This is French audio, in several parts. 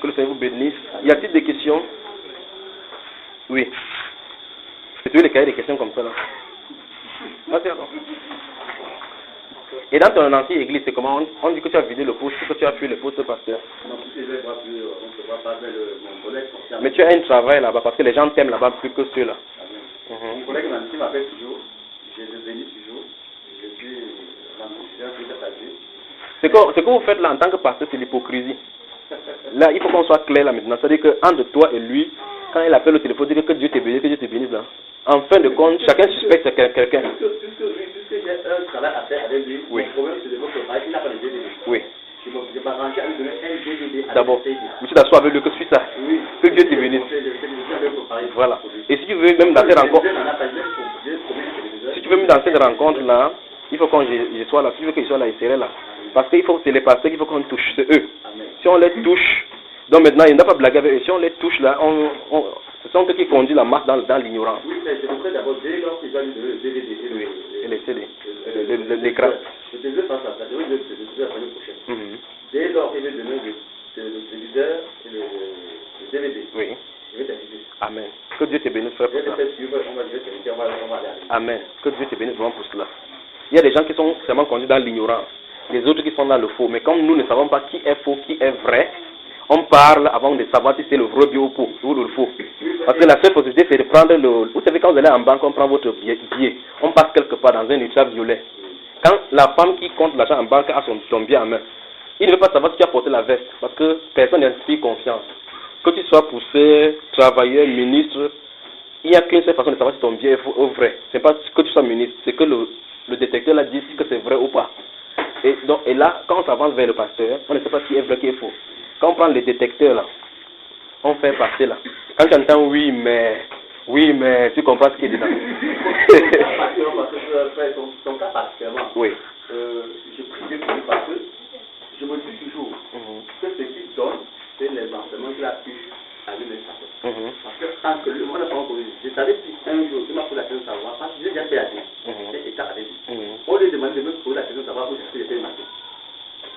Que le Seigneur vous bénisse. Y a-t-il des questions? Oui. C'est tu veux les cahiers des questions comme ça là. Et dans ton ancienne église, c'est comment? On dit que tu as vidé le poste, que tu as fui le poste de pasteur. Mais tu as un travail là-bas parce que les gens t'aiment là-bas plus que ceux-là. Mon collègue m'appelle toujours, je bénis toujours, je dis ce que vous faites là en tant que pasteur, c'est l'hypocrisie. Là, il faut qu'on soit clair là maintenant. C'est-à-dire qu'entre toi et lui, quand il appelle au téléphone, il dit que Dieu te bénisse, que Dieu te bénisse là. En fin de compte, chacun suspecte quelqu'un. Puisque j'ai un travail à faire avec lui, oui. Mon problème c'est de votre travail, il n'a pas de DDD. Oui. Je m'arrange à lui donner un DDD. D'abord, tu t'assois avec lui, que suis ça. Oui. Que Dieu te bénisse. Voilà. Et si tu veux même dans cette rencontre, si tu veux même dans cette rencontre là, il faut qu'on je sois là. Si tu veux que je sois là, il serait là. Parce qu'il faut que c'est les pasteurs qu'il faut qu'on touche, c'est eux. Amen. Si on les touche, donc maintenant il n'a pas blagué avec eux. Si on les touche là, ce sont eux qui conduisent la masse dans l'ignorance. Oui, c'est vrai d'abord, dès lors qu'il va lui donner le DVD et les CD, l'écran. Je te veux faire ça, je vais le la semaine prochaine. Dès lors qu'il va donner le téléviseur et le DVD, oui. Je vais t'inviter. Amen. Que Dieu te bénisse, frère, pour ça. Amen. Que Dieu te bénisse vraiment pour cela. Il y a des gens qui sont seulement conduits dans l'ignorance, les autres qui sont dans le faux. Mais comme nous ne savons pas qui est faux, qui est vrai, on parle avant de savoir si c'est le vrai bio ou le faux. Parce que la seule possibilité, c'est de prendre le... Vous savez, quand vous allez en banque, on prend votre billet. On passe quelque part dans un ultraviolet. Quand la femme qui compte l'argent en banque a son billet en main, il ne veut pas savoir si tu as porté la veste. Parce que personne n'inspire confiance. Que tu sois poussé, travailleur, ministre, il n'y a qu'une seule façon de savoir si ton billet est vrai. Ce n'est pas que tu sois ministre, c'est que le détecteur là dit que c'est vrai ou pas. Et là, quand on s'avance vers le pasteur, on ne sait pas qui est vrai, qui est faux. Quand on prend les détecteurs là, on fait passer là. Quand tu entends oui mais, tu comprends ce qui est dedans. Ton cas particulièrement. Oui. Je prie Dieu pour lui parce que je me dis toujours que ce qu'il donne, c'est les enseignements qu'il a pu aller les savoir. Parce que tant que le monde n'a pas connu, je savais si un jour il m'a posé la question de savoir, parce que j'ai déjà fait la vie. C'est état avec lui. On lui demande de me poser la question de savoir où est-ce que j'ai fait le matin.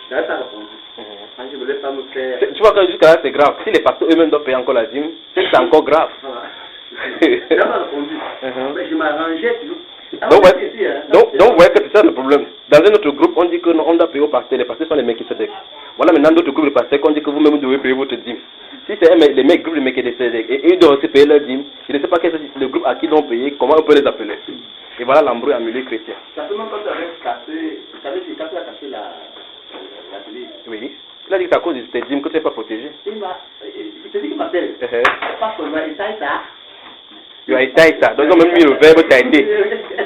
J'avais pas répondu. Je ne voulais pas me faire. Tu vois que jusqu'à là c'est grave. Si les pasteurs eux-mêmes doivent payer encore la dîme, c'est encore grave. Je n'ai pas répondu. Mais je m'arrangeais toujours. Donc, vous voyez que c'est ça le problème. Dans un autre groupe, on dit que non, on doit payer aux pasteurs. Les pasteurs sont les mecs qui se décent. Voilà, maintenant, d'autres groupes de pasteurs, on dit que vous-même devez payer votre dîme. Si c'est les mecs, groupes de mecs qui décèdent, et ils doivent aussi payer leur dîme, je ne sais pas quel est le groupe à qui ils doivent payer, comment on peut les appeler. Et voilà l'embrouille en milieu chrétien. Ça fait même quand tu avais cassé, quand tu as cassé la télé. Oui. Il a dit que c'est à cause de tes dîmes que tu n'es pas protégé. Il te dit qu'il m'appelle. Parce qu'on va étaler ça. Tu as étaillé ça. Donc, ils ont même mis le verbe tailler.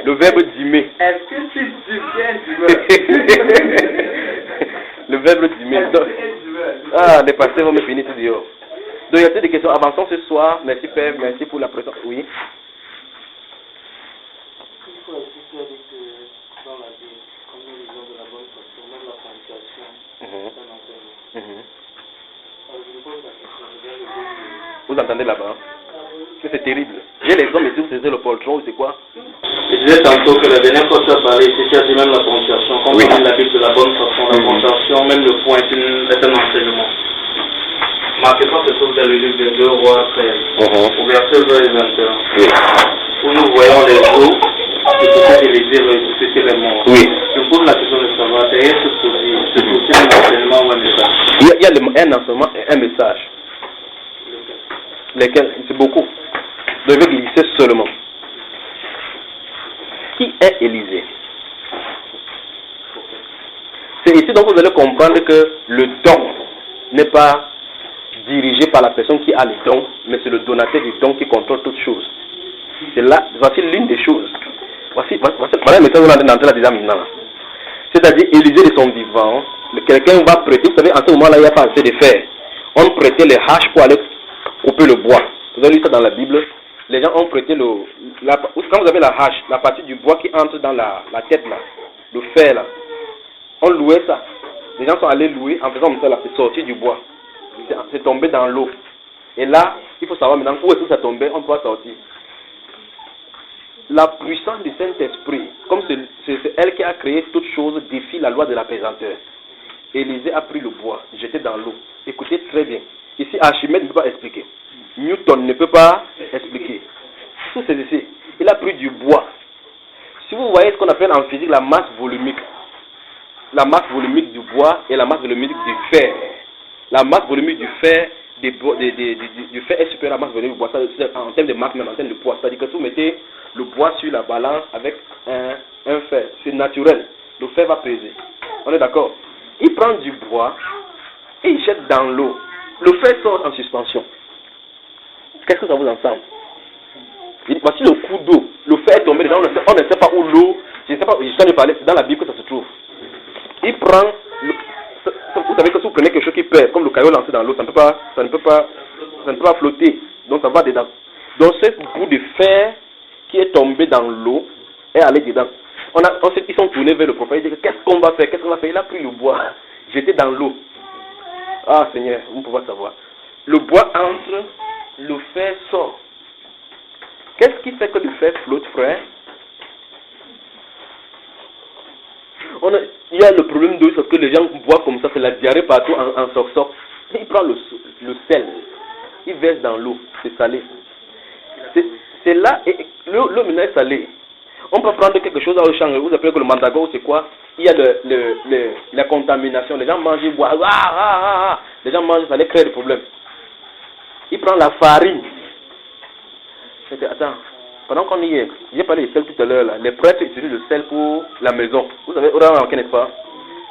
Le verbe dîmer. Est-ce que tu dis le verbe dîmer. Ah, les pasteurs vont me finir tout dehors. Donc, il y a des questions. Avançons ce soir. Merci, Père. Merci pour la présence. Oui. Il faut aussi dire que dans la vie, comme nous disons de la bonne façon, même la prédication, c'est un enseignement. Alors, je me pose la question. Vous entendez là-bas? C'est terrible. J'ai les hommes et tout, c'est le poltron ou c'est quoi? Je disais tantôt que la dernière fois tu as parlé ici, tu as dit même la ponctuation. Quand on lit la Bible de la bonne façon, la ponctuation, même le point est un enseignement. Marquez-toi se trouve dans le livre de 2 Rois 13, au verset 20 et 21, où nous voyons les jours qui pouvaient Élisée ressusciter les morts. Je me pose la question de savoir, derrière ce côté un enseignement ou un message? Il y a un enseignement et un message. Lesquels? C'est beaucoup. Vous devez glisser seulement. Qui est Élisée? C'est ici donc vous allez comprendre que le don n'est pas dirigé par la personne qui a le don, mais c'est le donateur du don qui contrôle toutes choses. C'est là, voici l'une des choses. Voilà le message que vous allez entrer là-dedans maintenant. C'est-à-dire, Élisée de son vivant, quelqu'un va prêter, vous savez, en ce moment-là, il n'y a pas assez de fer. On prêtait les haches pour aller couper le bois. Vous avez lu ça dans la Bible. Les gens ont prêté quand vous avez la hache, la partie du bois qui entre dans la tête là, le fer là, on louait ça. Les gens sont allés louer en faisant comme ça là, c'est sorti du bois. C'est tombé dans l'eau. Et là, il faut savoir maintenant où est-ce que ça tombait, on peut pas sortir. La puissance du Saint-Esprit, comme c'est elle qui a créé toute chose, défie la loi de la pesanteur. Élisée a pris le bois, jeté dans l'eau. Écoutez très bien. Ici, Archimède ne peut pas expliquer. Newton ne peut pas expliquer. Tous ces essais. Il a pris du bois. Si vous voyez ce qu'on appelle en physique la masse volumique du bois et la masse volumique du fer. La masse volumique du fer, du fer est supérieure à la masse volumique du bois. Ça, en termes de masse, même en termes de poids. C'est-à-dire que si vous mettez le bois sur la balance avec un fer, c'est naturel. Le fer va peser. On est d'accord? Il prend du bois et il jette dans l'eau. Le fer sort en suspension. Qu'est-ce que ça vous en semble? Voici le coup d'eau. Le fer est tombé dedans. On ne sait pas où l'eau. Je ne sais pas. Je t'en ai parlé. C'est dans la Bible que ça se trouve. Il prend. Vous savez que si vous prenez quelque chose qui pèse, comme le caillou lancé dans l'eau, ça ne peut pas flotter. Donc ça va dedans. Donc ce bout de fer qui est tombé dans l'eau est allé dedans. Ensuite, ils sont tournés vers le prophète. Ils disent qu'est-ce qu'on va faire? Qu'est-ce qu'on va faire? Il a pris le bois, jeté dans l'eau. Ah Seigneur, vous ne pouvez pas savoir. Le bois entre, le fer sort. Qu'est-ce qui fait que le fer flotte, frère? Il y a le problème d'eau, parce que les gens boivent comme ça, c'est la diarrhée partout en soc-soc. Il prend le sel, il verse dans l'eau, c'est salé. C'est là, et l'eau maintenant est salée. On peut prendre quelque chose au champ, vous appelez que le mandago, c'est quoi? Il y a la contamination, les gens mangent, ils boivent, les gens mangent, ça les crée des problèmes. Il prend la farine. Attends, pendant qu'on y est, j'ai parlé du sel tout à l'heure, là. Les prêtres utilisent le sel pour la maison. Vous savez, au Rwanda, n'est-ce pas?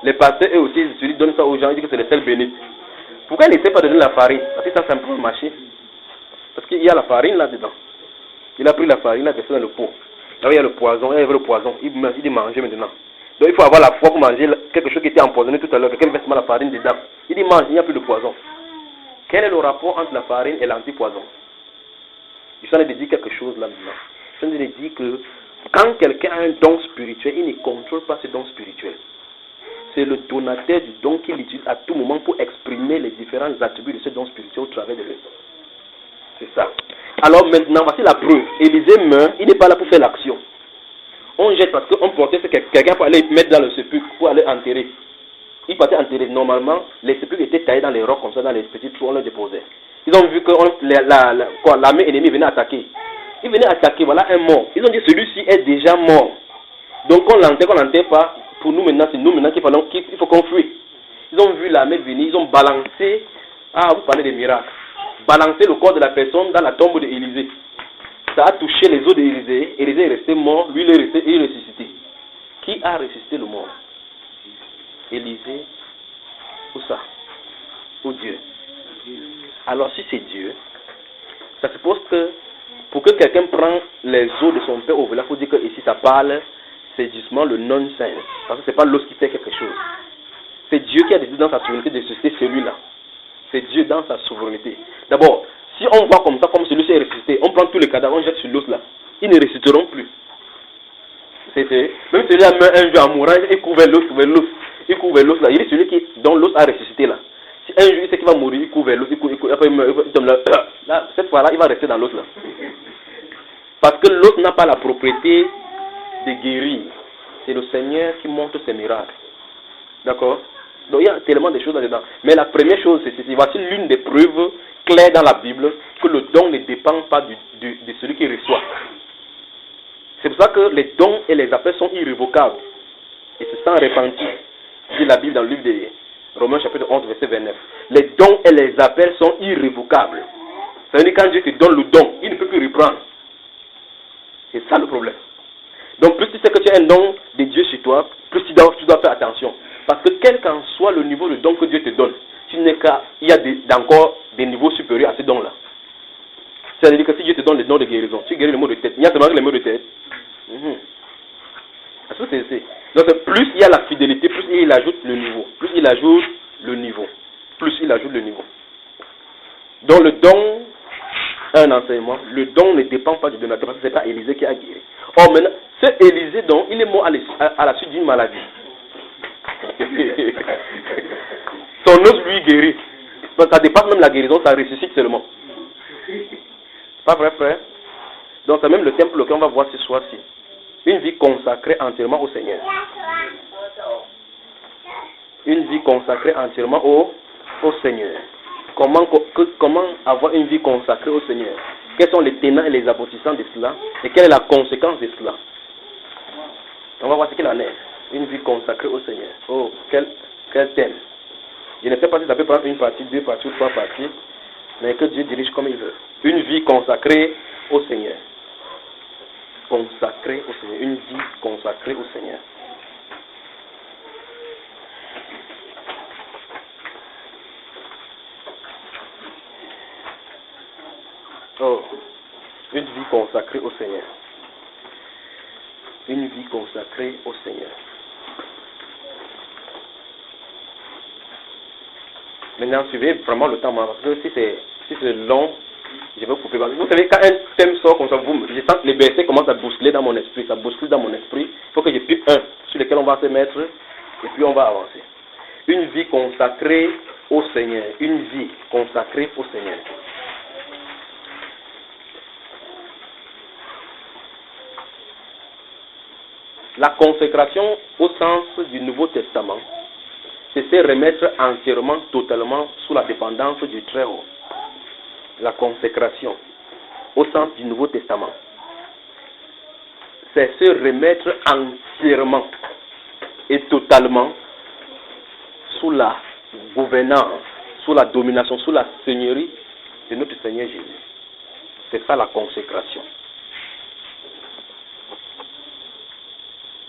Les pasteurs, eux aussi, ils donnent ça aux gens, ils disent que c'est le sel béni. Pourquoi ils n'essaient pas de donner la farine? Parce que ça, c'est un peu marché. Parce qu'il y a la farine là-dedans. Il a pris la farine, il a versé dans le pot. Là, il y a le poison, il y avait le poison. Il dit manger maintenant. Donc il faut avoir la foi pour manger quelque chose qui était empoisonné tout à l'heure. Quelqu'un verse la farine dedans. Il dit mange, il n'y a plus de poison. Quel est le rapport entre la farine et l'antipoison? Je suis en train de dire quelque chose là maintenant. Je suis en train de dire que quand quelqu'un a un don spirituel, il ne contrôle pas ce don spirituel. C'est le donateur du don qu'il utilise à tout moment pour exprimer les différents attributs de ce don spirituel au travers de lui. C'est ça. Alors maintenant, voici la preuve. Élisée meurt, il n'est pas là pour faire l'action. On jette parce qu'on portait que quelqu'un pour aller mettre dans le sépulcre, pour aller enterrer. Il partait enterrer. Normalement, les sépulcres étaient taillés dans les rocs comme ça, dans les petits trous, on les déposait. Ils ont vu que l'armée ennemie venait attaquer. Ils venaient attaquer, voilà un mort. Ils ont dit celui-ci est déjà mort. Donc on l'enterre pas. Pour nous maintenant, c'est nous maintenant qu'il faut qu'on fuit. Ils ont vu l'armée venir, ils ont balancé. Ah, vous parlez des miracles. Balancer le corps de la personne dans la tombe d'Élisée. Ça a touché les os d'Élisée. Élisée est resté mort, lui il est ressuscité. Qui a ressuscité le mort? Élisée ou ça? Ou Dieu? Alors si c'est Dieu, ça suppose que pour que quelqu'un prenne les os de son père au village, il faut dire que ici ça parle, c'est justement le non-sens. Parce que ce n'est pas l'os qui fait quelque chose. C'est Dieu qui a décidé dans sa souveraineté de ressusciter celui-là. C'est Dieu dans sa souveraineté. D'abord, si on voit comme ça, comme celui-ci est ressuscité, on prend tous les cadavres, on jette sur l'os là. Ils ne ressusciteront plus. Même celui-là meurt un jour en mourant, il couvre l'os, il couvre l'os là. Il est celui dont l'os a ressuscité là. Si un jour il sait qu'il va mourir, il couvre l'os, après il meurt, il tombe là. Cette fois-là, il va rester dans l'os là. Parce que l'os n'a pas la propriété de guérir. C'est le Seigneur qui montre ses miracles. D'accord? Donc il y a tellement de choses là-dedans. Mais la première chose, c'est ceci. Voici l'une des preuves claires dans la Bible que le don ne dépend pas de celui qui reçoit. C'est pour ça que les dons et les appels sont irrévocables. Et c'est sans repentir. Dit la Bible dans le livre de Romains chapitre 11, verset 29. Les dons et les appels sont irrévocables. Ça veut dire que quand Dieu te donne le don, il ne peut plus reprendre. C'est ça le problème. Donc plus tu sais que tu as un don de Dieu sur toi, plus tu dois faire attention. Parce que quel qu'en soit le niveau de don que Dieu te donne, il y a encore des niveaux supérieurs à ce don-là. C'est-à-dire que si Dieu te donne le don de guérison, tu guéris le mot de tête. Il y a seulement les mots de tête. Donc plus il y a la fidélité, plus il ajoute le niveau. Plus il ajoute le niveau. Donc le don est un enseignement. Le don ne dépend pas du donateur parce que ce n'est pas Élisée qui a guéri. Or maintenant, ce Élisée donc, il est mort à la suite d'une maladie. Son os lui guérit. Donc ça dépasse même la guérison, ça ressuscite seulement. Pas vrai, frère? Donc c'est même le thème pour lequel on va voir ce soir-ci. Une vie consacrée entièrement au Seigneur. Une vie consacrée entièrement au Seigneur. comment avoir une vie consacrée au Seigneur. Quels sont les tenants et les aboutissants de cela et quelle est la conséquence de cela. On va voir ce qu'il en est. Une vie consacrée au Seigneur. Oh, quel thème. Je ne sais pas si ça peut prendre une partie, 2 parties ou 3 parties, mais que Dieu dirige comme il veut. Une vie consacrée au Seigneur. Consacrée au Seigneur. Une vie consacrée au Seigneur. Oh, une vie consacrée au Seigneur. Une vie consacrée au Seigneur. Maintenant, suivez vraiment le temps, parce que si c'est long, je vais couper. Vous savez, quand un thème sort comme ça, je sens que les versets commencent à bousculer dans mon esprit. Ça bouscule dans mon esprit. Il faut que je pique un sur lequel on va se mettre et puis on va avancer. Une vie consacrée au Seigneur. Une vie consacrée au Seigneur. La consécration au sens du Nouveau Testament, c'est se remettre entièrement, totalement sous la dépendance du Très-Haut. La consécration au sens du Nouveau Testament, c'est se remettre entièrement et totalement sous la gouvernance, sous la domination, sous la seigneurie de notre Seigneur Jésus. C'est ça la consécration.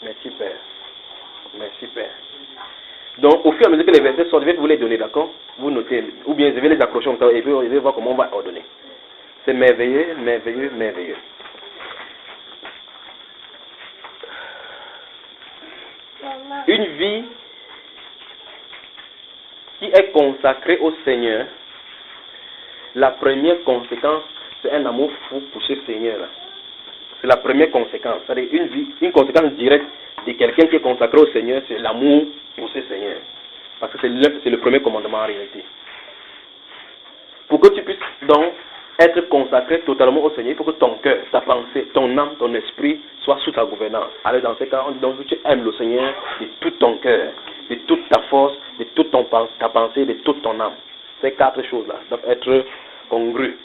Merci Père. Merci Père. Donc au fur et à mesure que les versets sortent, je vais vous les donner, d'accord? Vous notez, ou bien je vais les accrocher comme ça et vous allez voir comment on va ordonner. C'est merveilleux, merveilleux, merveilleux. Une vie qui est consacrée au Seigneur, la première conséquence, c'est un amour fou pour ce Seigneur-là. C'est la première conséquence. C'est-à-dire une conséquence directe de quelqu'un qui est consacré au Seigneur, c'est l'amour pour ce Seigneur. Parce que c'est le premier commandement en réalité. Pour que tu puisses donc être consacré totalement au Seigneur, il faut que ton cœur, ta pensée, ton âme, ton esprit soient sous ta gouvernance. Alors dans ce cas, on dit donc que tu aimes le Seigneur de tout ton cœur, de toute ta force, de toute ta pensée, de toute ton âme. Ces 4 choses-là doivent être congrues.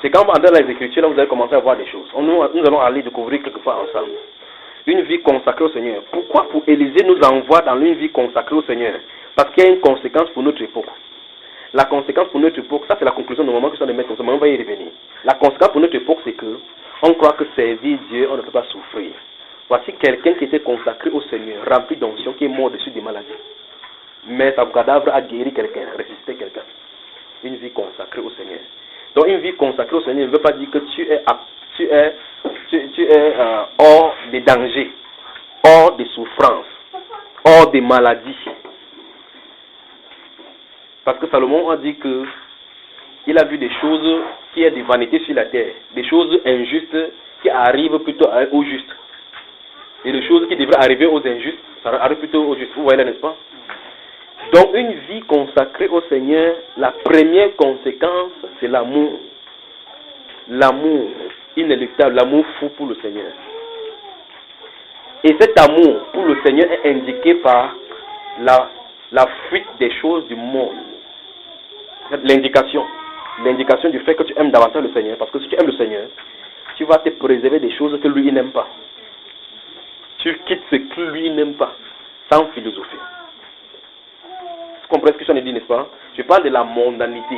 C'est quand on va entrer dans les Écritures, là, vous allez commencer à voir des choses. Nous allons aller découvrir quelque part ensemble. Une vie consacrée au Seigneur. Pourquoi pour Élisée nous envoie dans une vie consacrée au Seigneur? Parce qu'il y a une conséquence pour notre époque. La conséquence pour notre époque, ça c'est la conclusion du moment que je vais mettre comme ça, mais on va y revenir. La conséquence pour notre époque, c'est que on croit que servir Dieu, on ne peut pas souffrir. Voici quelqu'un qui était consacré au Seigneur, rempli d'onction, qui est mort dessus des maladies. Mais sa cadavre a guéri quelqu'un, ressuscité quelqu'un. Une vie consacrée au Seigneur. Donc une vie consacrée au Seigneur ne veut pas dire que tu es hors des dangers, hors des souffrances, hors des maladies. Parce que Salomon a dit que il a vu des choses qui est des vanités sur la terre, des choses injustes qui arrivent plutôt aux justes. Et des choses qui devraient arriver aux injustes, ça arrive plutôt aux justes. Vous voyez là, n'est-ce pas? Donc une vie consacrée au Seigneur, la première conséquence, c'est l'amour. L'amour inéluctable, l'amour fou pour le Seigneur. Et cet amour pour le Seigneur est indiqué par la fuite des choses du monde. L'indication du fait que tu aimes davantage le Seigneur, parce que si tu aimes le Seigneur, tu vas te préserver des choses que lui n'aime pas. Tu quittes ce que lui n'aime pas, sans philosophie. Vous comprenez ce que je dis, n'est-ce pas? Je parle de la mondanité.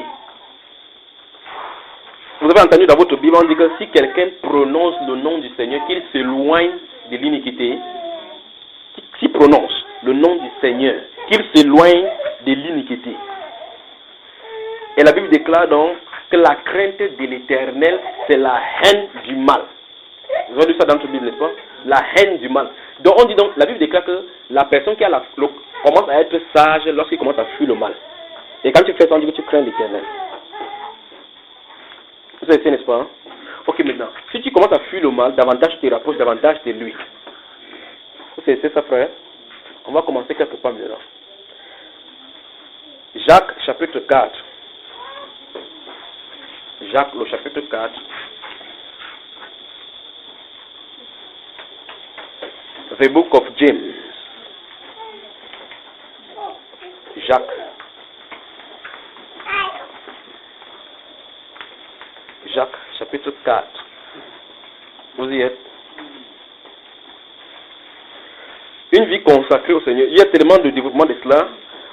Vous avez entendu dans votre Bible, on dit que si quelqu'un prononce le nom du Seigneur, qu'il s'éloigne de l'iniquité, qui prononce le nom du Seigneur, qu'il s'éloigne de l'iniquité. Et la Bible déclare donc que la crainte de l'Éternel, c'est la haine du mal. Vous avez lu ça dans votre Bible, n'est-ce pas? La haine du mal. Donc on dit donc, la Bible déclare que la personne qui a commence à être sage lorsqu'il commence à fuir le mal. Et quand tu fais ça, on dit que tu crains l'Éternel. Vous savez, n'est-ce pas? Ok, maintenant, si tu commences à fuir le mal, davantage tu te rapproches davantage de lui. Vous savez, c'est ça, frère? On va commencer quelque part maintenant. Jacques, chapitre 4. Jacques, le chapitre 4. The book of James. Jacques. Jacques, chapitre 4. Vous y êtes. Une vie consacrée au Seigneur. Il y a tellement de développement de cela.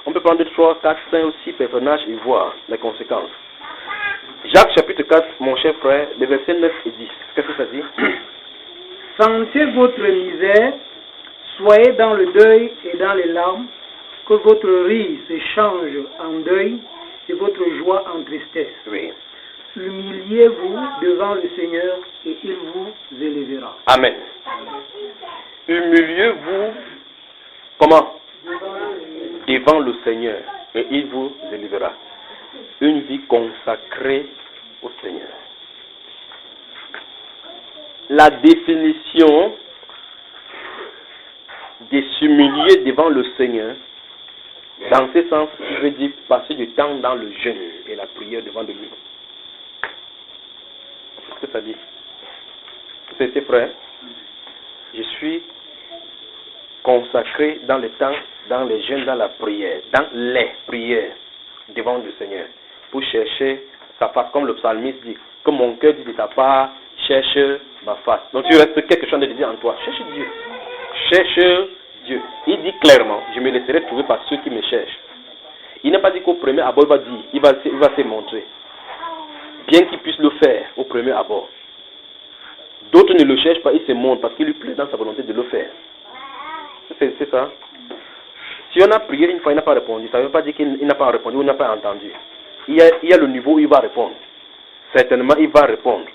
On peut prendre 3, 4, 5 ou 6 personnages et voir les conséquences. Jacques chapitre 4, mon cher frère, les versets 9 et 10. Qu'est-ce que ça dit? Sentez votre misère, soyez dans le deuil et dans les larmes, que votre rire se change en deuil et votre joie en tristesse. Oui. Humiliez-vous devant le Seigneur et il vous élèvera. Amen. Humiliez-vous, comment? Devant le Seigneur et il vous élèvera. Une vie consacrée au Seigneur. La définition de s'humilier devant le Seigneur, dans ce sens, il veut dire passer du temps dans le jeûne et la prière devant lui. Qu'est-ce que ça dit? C'est frère, je suis consacré dans le temps, dans les jeûnes, dans la prière, dans les prières devant le Seigneur, pour chercher sa face, comme le psalmiste dit, que mon cœur dit de ta part, cherche ma face. Donc tu restes quelque chose de dire en toi, cherche Dieu, cherche Dieu. Il dit clairement, je me laisserai trouver par ceux qui me cherchent. Il n'a pas dit qu'au premier abord, il va dire, il va se montrer, bien qu'il puisse le faire au premier abord. D'autres ne le cherchent pas, il se montre parce qu'il lui plaît dans sa volonté de le faire. C'est ça. Si on a prié une fois, il n'a pas répondu, ça ne veut pas dire qu'il n'a pas répondu ou n'a pas entendu. Il y a le niveau où il va répondre. Certainement, il va répondre.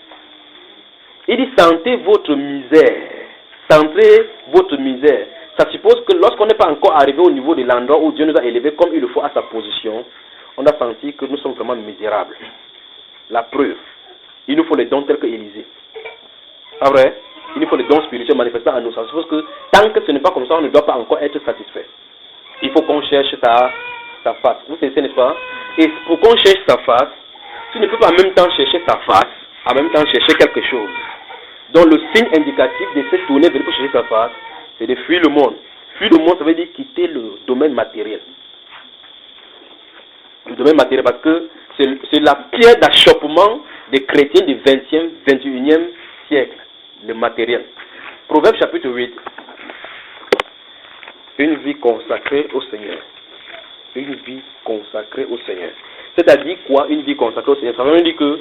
Il dit, sentez votre misère. Sentez votre misère. Ça suppose que lorsqu'on n'est pas encore arrivé au niveau de l'endroit où Dieu nous a élevés comme il le faut à sa position, on a senti que nous sommes vraiment misérables. La preuve, il nous faut les dons tels que Élisée. Pas vrai? Il nous faut les dons spirituels manifestés à nous. Ça suppose que tant que ce n'est pas comme ça, on ne doit pas encore être satisfait. Il faut qu'on cherche sa face. Vous savez, n'est-ce pas? Et pour qu'on cherche sa face, tu ne peux pas en même temps chercher sa face, en même temps chercher quelque chose. Donc le signe indicatif de se tourner vers pour chercher sa face, c'est de fuir le monde. Fuir le monde, ça veut dire quitter le domaine matériel. Le domaine matériel, parce que c'est la pierre d'achoppement des chrétiens du 20e, 21e siècle, le matériel. Proverbe chapitre 8. Une vie consacrée au Seigneur. Une vie consacrée au Seigneur. C'est-à-dire quoi, une vie consacrée au Seigneur? Ça veut dire que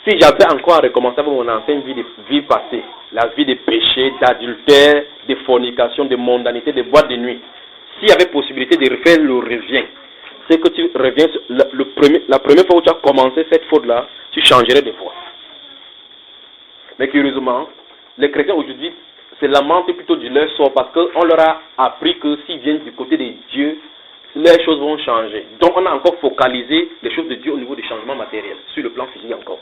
si j'avais encore à recommencer avec mon ancienne vie passée, la vie de péché, d'adultère, de fornication, de mondanité, de boîte de nuit, s'il y avait possibilité de refaire le revient, c'est que tu reviens, la première fois où tu as commencé cette faute-là, tu changerais de foi. Mais curieusement, les chrétiens aujourd'hui se lamentent plutôt de leur sort parce qu'on leur a appris que s'ils viennent du côté de Dieu, les choses vont changer. Donc on a encore focalisé les choses de Dieu au niveau du changement matériel, sur le plan physique encore.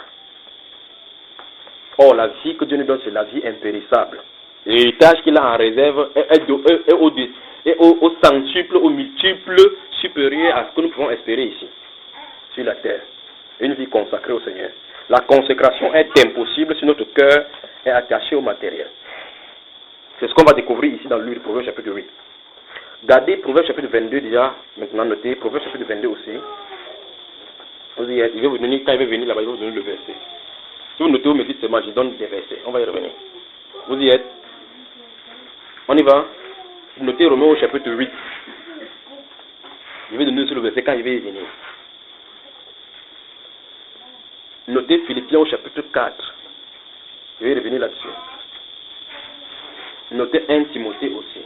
Or, la vie que Dieu nous donne, c'est la vie impérissable. L'héritage qu'il a en réserve est au centuple, au multiple supérieur à ce que nous pouvons espérer ici, sur la terre. Une vie consacrée au Seigneur. La consécration est impossible si notre cœur est attaché au matériel. C'est ce qu'on va découvrir ici dans le livre de Proverbe chapitre 8. Gardez Proverbe chapitre 22 déjà, maintenant notez, Proverbe chapitre 22 aussi. Vous y êtes, quand il va venir là-bas, il va vous donner le verset. Si vous notez, vous me dites seulement, je donne des versets, on va y revenir. Vous y êtes? On y va? Vous notez Romains au chapitre 8. Je vais donner sur le verset quand il va y venir. Notez Philippiens au chapitre 4. Je vais revenir là-dessus. Notez 1 Timothée aussi.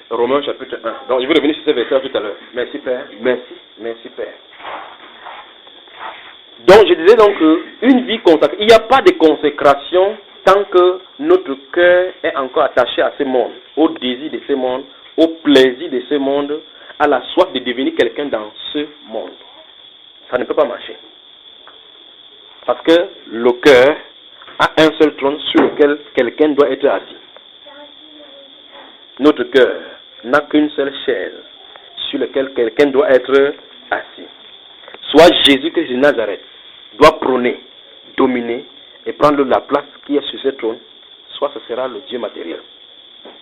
Romains chapitre 1. Donc je vais revenir sur ces versets tout à l'heure. Merci Père. Merci Père. Donc je disais donc une vie consacrée. Il n'y a pas de consécration tant que notre cœur est encore attaché à ce monde, au désir de ce monde, au plaisir de ce monde, à la soif de devenir quelqu'un dans ce monde. Ça ne peut pas marcher. Parce que le cœur a un seul trône sur lequel quelqu'un doit être assis. Notre cœur n'a qu'une seule chaise sur laquelle quelqu'un doit être assis. Soit Jésus-Christ de Nazareth doit prôner, dominer et prendre la place qui est sur ce trône, soit ce sera le Dieu matériel,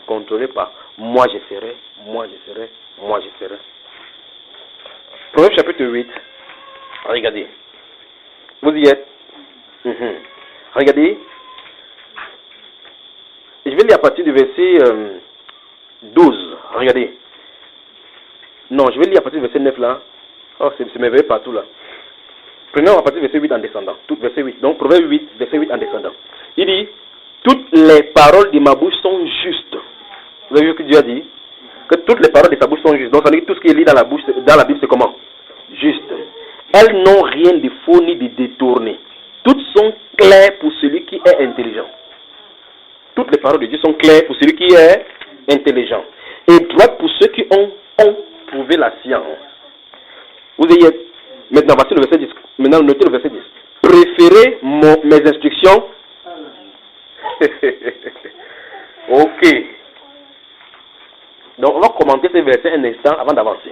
contrôlé par moi je serai, moi je serai, moi je serai. Proverbe chapitre 8, regardez. Vous y êtes? Regardez. Je vais lire à partir du verset 12. Regardez. Non, je vais lire à partir du verset 9 là. Oh, c'est merveilleux partout là. Prenons à partir du verset 8 en descendant. Tout verset 8. Donc, Proverbe 8, verset 8 en descendant. Il dit, toutes les paroles de ma bouche sont justes. Vous avez vu ce que Dieu a dit? Que toutes les paroles de sa bouche sont justes. Donc, ça veut dire que tout ce qui est lu dans la Bible, c'est comment? Juste. Elles n'ont rien de faux ni de détourné. Toutes sont claires pour celui qui est intelligent. Toutes les paroles de Dieu sont claires pour celui qui est intelligent. Et droites pour ceux qui ont trouvé la science. Vous ayez, maintenant, voici le verset 10. Maintenant, notez le verset 10. Préférez mes instructions. Ok. Donc, on va commenter ce verset un instant avant d'avancer.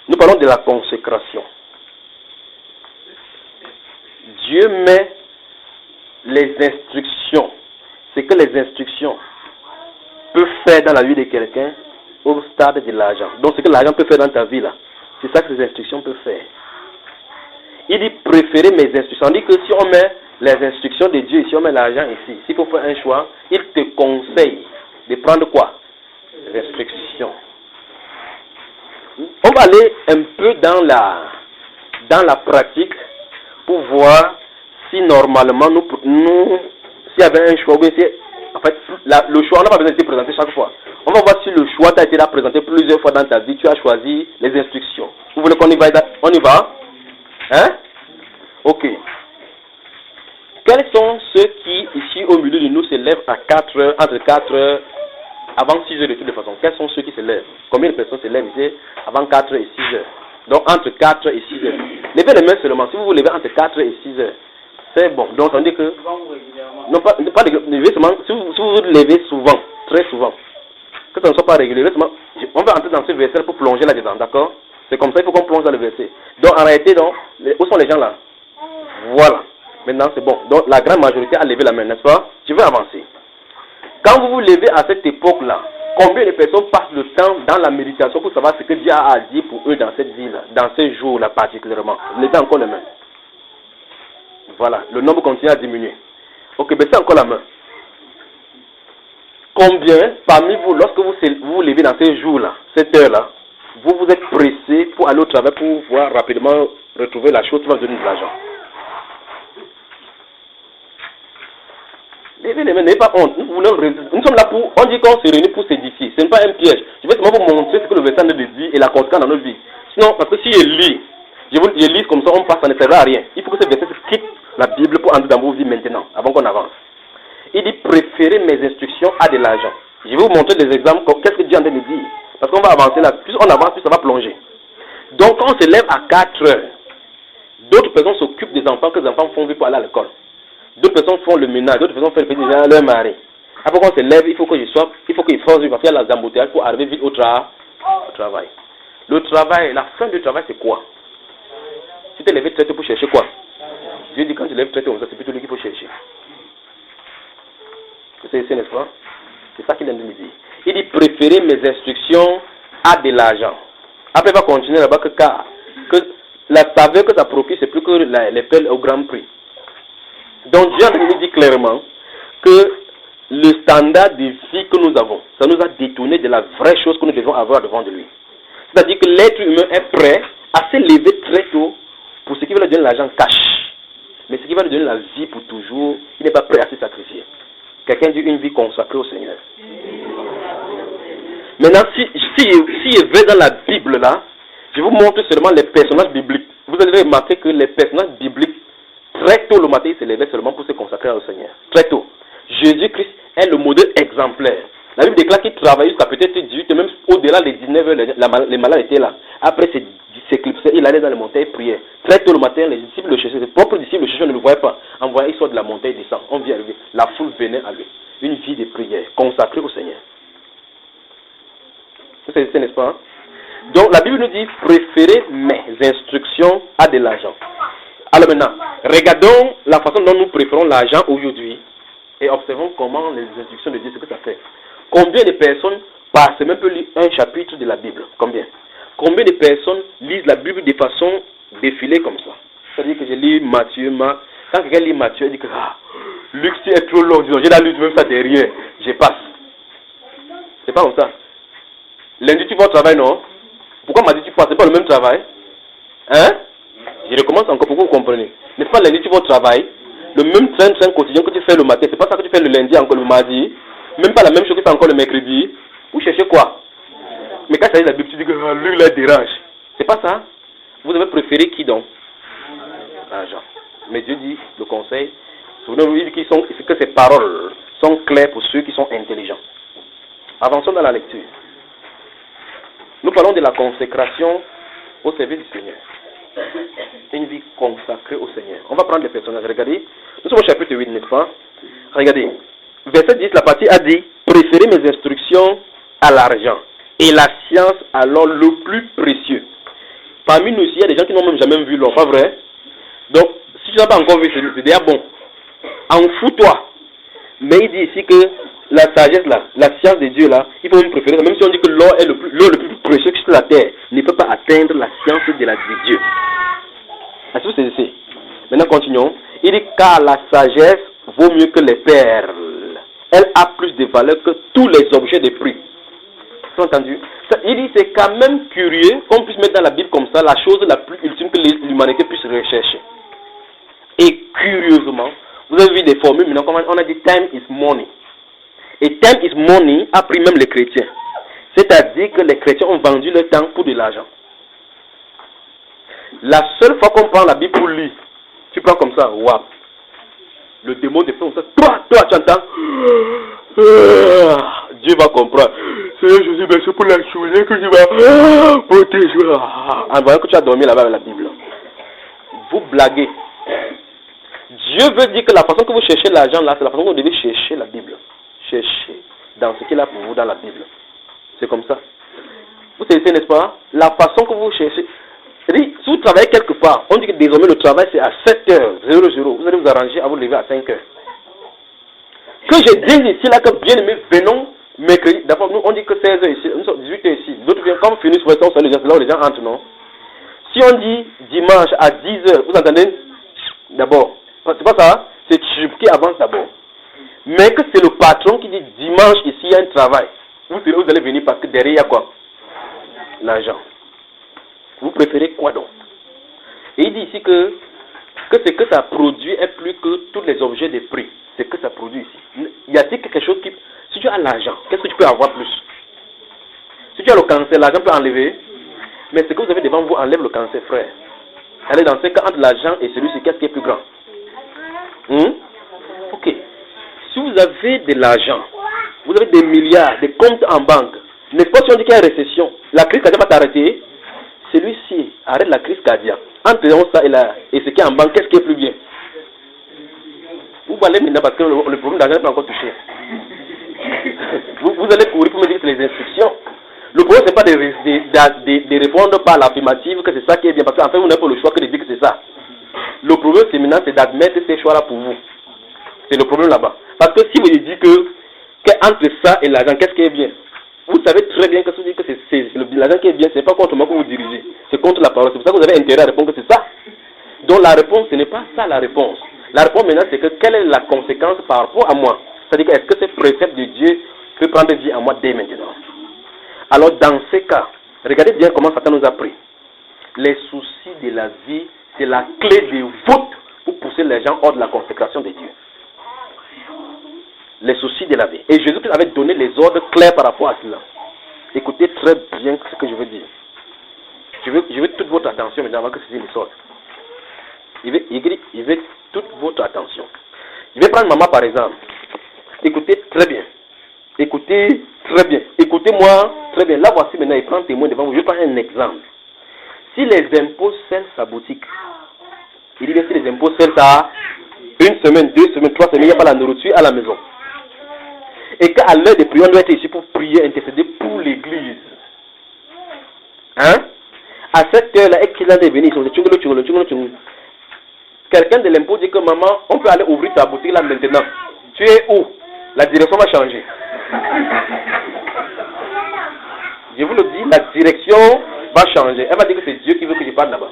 Nous parlons de la consécration. Dieu met les instructions. C'est que les instructions peuvent faire dans la vie de quelqu'un au stade de l'argent. Donc, ce que l'argent peut faire dans ta vie, là, c'est ça que ces instructions peuvent faire. Il dit préférer mes instructions. On dit que si on met les instructions de Dieu, si on met l'argent ici, s'il faut faire un choix, il te conseille de prendre quoi? Les instructions. On va aller un peu dans la pratique pour voir si normalement nous s'il y avait un choix, ou si, en fait, le choix n'a pas besoin d'être présenté chaque fois. On va voir si le choix t'a été là présenté plusieurs fois dans ta vie, tu as choisi les instructions. Vous voulez qu'on y va? On y va? Hein? Ok. Quels sont ceux qui, ici au milieu de nous, se lèvent à 4 heures, entre 4 heures, avant 6 heures de toute façon? Quels sont ceux qui se lèvent? Combien de personnes se lèvent ici avant 4 heures et 6 heures? Donc entre 4 heures et 6 heures. Levez les mains seulement. Si vous vous levez entre 4 heures et 6 heures, c'est bon. Donc on dit que... Non, pas lever seulement. Si vous vous levez souvent, très souvent, que ça ne soit pas régulier, on va entrer dans ce verset pour plonger là-dedans, d'accord? C'est comme ça, il faut qu'on plonge dans le verset. Donc en réalité, où sont les gens là? Voilà. Maintenant c'est bon. Donc la grande majorité a levé la main, n'est-ce pas? Je vais avancer. Quand vous vous levez à cette époque-là, combien de personnes passent le temps dans la méditation pour savoir ce que Dieu a dit pour eux dans cette vie-là, dans ces jours-là particulièrement? Levez encore les mains. Voilà, le nombre continue à diminuer. Ok, baissez encore la main. Combien parmi vous, lorsque vous vous levez dans ces jours-là, cette heure-là, vous êtes pressé pour aller au travail pour pouvoir rapidement retrouver la chose qui va vous donner de l'argent? Levez les mains, n'ayez pas honte. Nous sommes là pour, on dit qu'on se réunit pour s'édifier. Ce n'est pas un piège. Je vais seulement vous montrer ce que le verset nous dit et la conséquence dans notre vie. Sinon, parce que si je lis comme ça, on passe, ça ne sert à rien. Il faut que ce verset quitte la Bible pour entrer dans vos vies maintenant, avant qu'on avance. Il dit préférez mes instructions à de l'argent. Je vais vous montrer des exemples. Qu'est-ce que Dieu en train de dire? Parce qu'on va avancer là. Plus on avance, plus ça va plonger. Donc, quand on se lève à 4 heures, d'autres personnes s'occupent des enfants que les enfants font pour aller à l'école. D'autres personnes font le ménage, d'autres personnes font le petit à leur mari. Après qu'on se lève, il faut qu'il force, parce qu'il y a la embouteillages pour arriver vite au travail. Le travail, la fin du travail, c'est quoi? Si tu es levé très tôt pour chercher quoi? Dieu dit quand tu lèves très tôt, c'est plutôt lui qu'il faut chercher. C'est n'est-ce pas? C'est ça qu'il vient de me dire. Il dit préférez mes instructions à de l'argent. Après, il va continuer là-bas que la saveur que ça procure, c'est plus que les perles au grand prix. Donc Dieu nous dit clairement que le standard de vie que nous avons, ça nous a détourné de la vraie chose que nous devons avoir devant de lui. C'est-à-dire que l'être humain est prêt à se lever très tôt pour ce qui va lui donner l'argent cash. Mais ce qui va lui donner la vie pour toujours, il n'est pas prêt à se sacrifier. Quelqu'un dit une vie consacrée au Seigneur. Maintenant, si je vais dans la Bible là, je vous montre seulement les personnages bibliques. Vous allez remarquer que les personnages bibliques, très tôt le matin, ils se levaient seulement pour se consacrer au Seigneur. Très tôt. Jésus-Christ est le modèle exemplaire. La Bible déclare qu'il travaillait jusqu'à peut-être 18 même au-delà des 19 heures, les malades étaient là. Après, s'éclipsait, il allait dans les montagnes et priait. Très tôt le matin, les disciples le cherchaient. Ses propres disciples le cherchaient, ne le voyaient pas. Envoyé, il sort de la montagne, il descend. On vient arriver. La foule venait à lui. Une vie de prière, consacrée au Seigneur. C'est n'est-ce pas? Donc, la Bible nous dit, préférez mes instructions à de l'argent. Alors maintenant, regardons la façon dont nous préférons l'argent aujourd'hui et observons comment les instructions de Dieu, ce que ça fait. Combien de personnes par semaine peuvent lire un chapitre de la Bible? Combien? Combien de personnes lisent la Bible de façon défilée comme ça? C'est-à-dire que je lis Matthieu, Marc. Quand quelqu'un lit Matthieu, il dit que Luc, tu es trop long. Disons, j'ai la lutte même ça derrière. Je passe. C'est pas comme ça. Lundi, tu vas au travail, non? Pourquoi mardi, tu passes? C'est pas le même travail? Hein? Je recommence encore pour que vous compreniez. N'est-ce pas lundi, tu vas au travail? Le même train quotidien que tu fais le matin, c'est pas ça que tu fais le lundi, encore le mardi. Même pas la même chose que tu fais encore le mercredi. Vous cherchez quoi? Mais quand ça dit la Bible, tu dis que lui, là, dérange. C'est pas ça. Vous avez préféré qui donc? L'argent. Mais Dieu dit, le conseil, souvenez-vous, il dit que ces paroles sont claires pour ceux qui sont intelligents. Avançons dans la lecture. Nous parlons de la consécration au service du Seigneur. Une vie consacrée au Seigneur. On va prendre des personnages. Regardez. Nous sommes au chapitre 8, n'est-ce pas? Regardez. Verset 10, la partie a dit, préférez mes instructions à l'argent et la science alors le plus précieux. Parmi nous ici, il y a des gens qui n'ont même jamais vu l'or, pas vrai? Donc, si tu n'as pas encore vu, c'est déjà bon. En fous-toi. Mais il dit ici que la sagesse là, la science de Dieu là, il faut même préférer ça. Même si on dit que l'or est le plus précieux sur la terre, ne peut pas atteindre la science de Dieu. Est-ce que c'est ici? Maintenant, continuons. Il dit car la sagesse vaut mieux que les perles. Elle a plus de valeur que tous les objets de prix. Tu as entendu? Il dit c'est quand même curieux qu'on puisse mettre dans la Bible comme ça la chose la plus ultime que l'humanité puisse rechercher. Et curieusement, vous avez vu des formules, maintenant on a dit time is money. Et time is money a pris même les chrétiens. C'est-à-dire que les chrétiens ont vendu leur temps pour de l'argent. La seule fois qu'on prend la Bible pour lire, tu prends comme ça, waouh. Le démon te fait comme ça. Toi, tu entends? Dieu va comprendre. Seigneur Jésus, merci pour la journée que tu vas protéger. En voyant que tu as dormi là-bas avec la Bible. Vous blaguez. Dieu veut dire que la façon que vous cherchez l'argent là, c'est la façon que vous devez chercher la Bible. Cherchez dans ce qu'il a pour vous dans la Bible. C'est comme ça. Vous savez, n'est-ce pas? La façon que vous cherchez. C'est-à-dire, si vous travaillez quelque part, on dit que désormais le travail c'est à 7h00. Vous allez vous arranger à vous lever à 5h. Que je dise ici là que bien aimé, venons mercredi. D'abord, nous on dit que 16h ici, nous sommes 18h ici. D'autres viennent comme finissent, c'est là où les gens entrent, non? Si on dit dimanche à 10h, vous entendez? D'abord, c'est pas ça, c'est Chib qui avance d'abord. Mais que c'est le patron qui dit dimanche ici il y a un travail. Vous allez venir parce que derrière il y a quoi? L'argent. Vous préférez quoi donc? Et il dit ici que ce que ça produit est plus que tous les objets de prix. C'est que ça produit ici. Y a-t-il quelque chose qui... Si tu as l'argent, qu'est-ce que tu peux avoir plus? Si tu as le cancer, l'argent peut enlever. Mais ce que vous avez devant vous enlève le cancer, frère. Allez, dans ce cas, entre l'argent et celui-ci, qu'est-ce qui est plus grand? Ok. Si vous avez de l'argent, vous avez des milliards, des comptes en banque, n'est-ce pas si on dit qu'il y a une récession, la crise cardiaque va t'arrêter? Celui-ci arrête la crise cardiaque. Entre ça et ce qui est en banque, qu'est-ce qui est plus bien? Vous allez maintenant parce que le problème d'argent n'est pas encore touché. vous allez courir pour me dire que les instructions. Le problème, ce n'est pas de répondre par l'affirmative que c'est ça qui est bien. Parce qu'en fait, vous n'avez pas le choix que de dire que c'est ça. Le problème, c'est maintenant, c'est d'admettre ces choix-là pour vous. C'est le problème là-bas. Parce que si vous dites que entre ça et l'argent, qu'est-ce qui est bien? Vous savez très bien que si vous dites que c'est l'argent qui est bien, ce n'est pas contre moi que vous dirigez. C'est contre la parole. C'est pour ça que vous avez intérêt à répondre que c'est ça. Donc la réponse, ce n'est pas ça la réponse. La réponse maintenant, c'est que quelle est la conséquence par rapport à moi? C'est-à-dire que est-ce que ce précepte de Dieu peut prendre vie à moi dès maintenant? Alors dans ces cas, regardez bien comment Satan nous a pris. Les soucis de la vie, c'est la clé de voûte pour pousser les gens hors de la consécration de Dieu. Les soucis de la vie. Et Jésus avait donné les ordres clairs par rapport à cela. Écoutez très bien ce que je veux dire. Je veux toute votre attention maintenant avant que ceci ne sorte. Il veut toute votre attention. Je vais prendre maman par exemple. Écoutez très bien. Écoutez très bien. Écoutez-moi très bien. Là voici maintenant, il prend témoin devant vous. Je prends un exemple. Si les impôts scellent sa boutique, il dit que si les impôts scellent ça, 1 semaine, 2 semaines, 3 semaines, il n'y a pas la nourriture à la maison. Et qu'à l'heure de prière, on doit être ici pour prier, intercéder pour l'église. Hein? À cette heure-là, est-ce qu'il est venu? Quelqu'un de l'impôt dit que maman, on peut aller ouvrir ta boutique là maintenant. Tu es où? La direction va changer. Je vous le dis, la direction va changer. Elle va dire que c'est Dieu qui veut que je parle là-bas.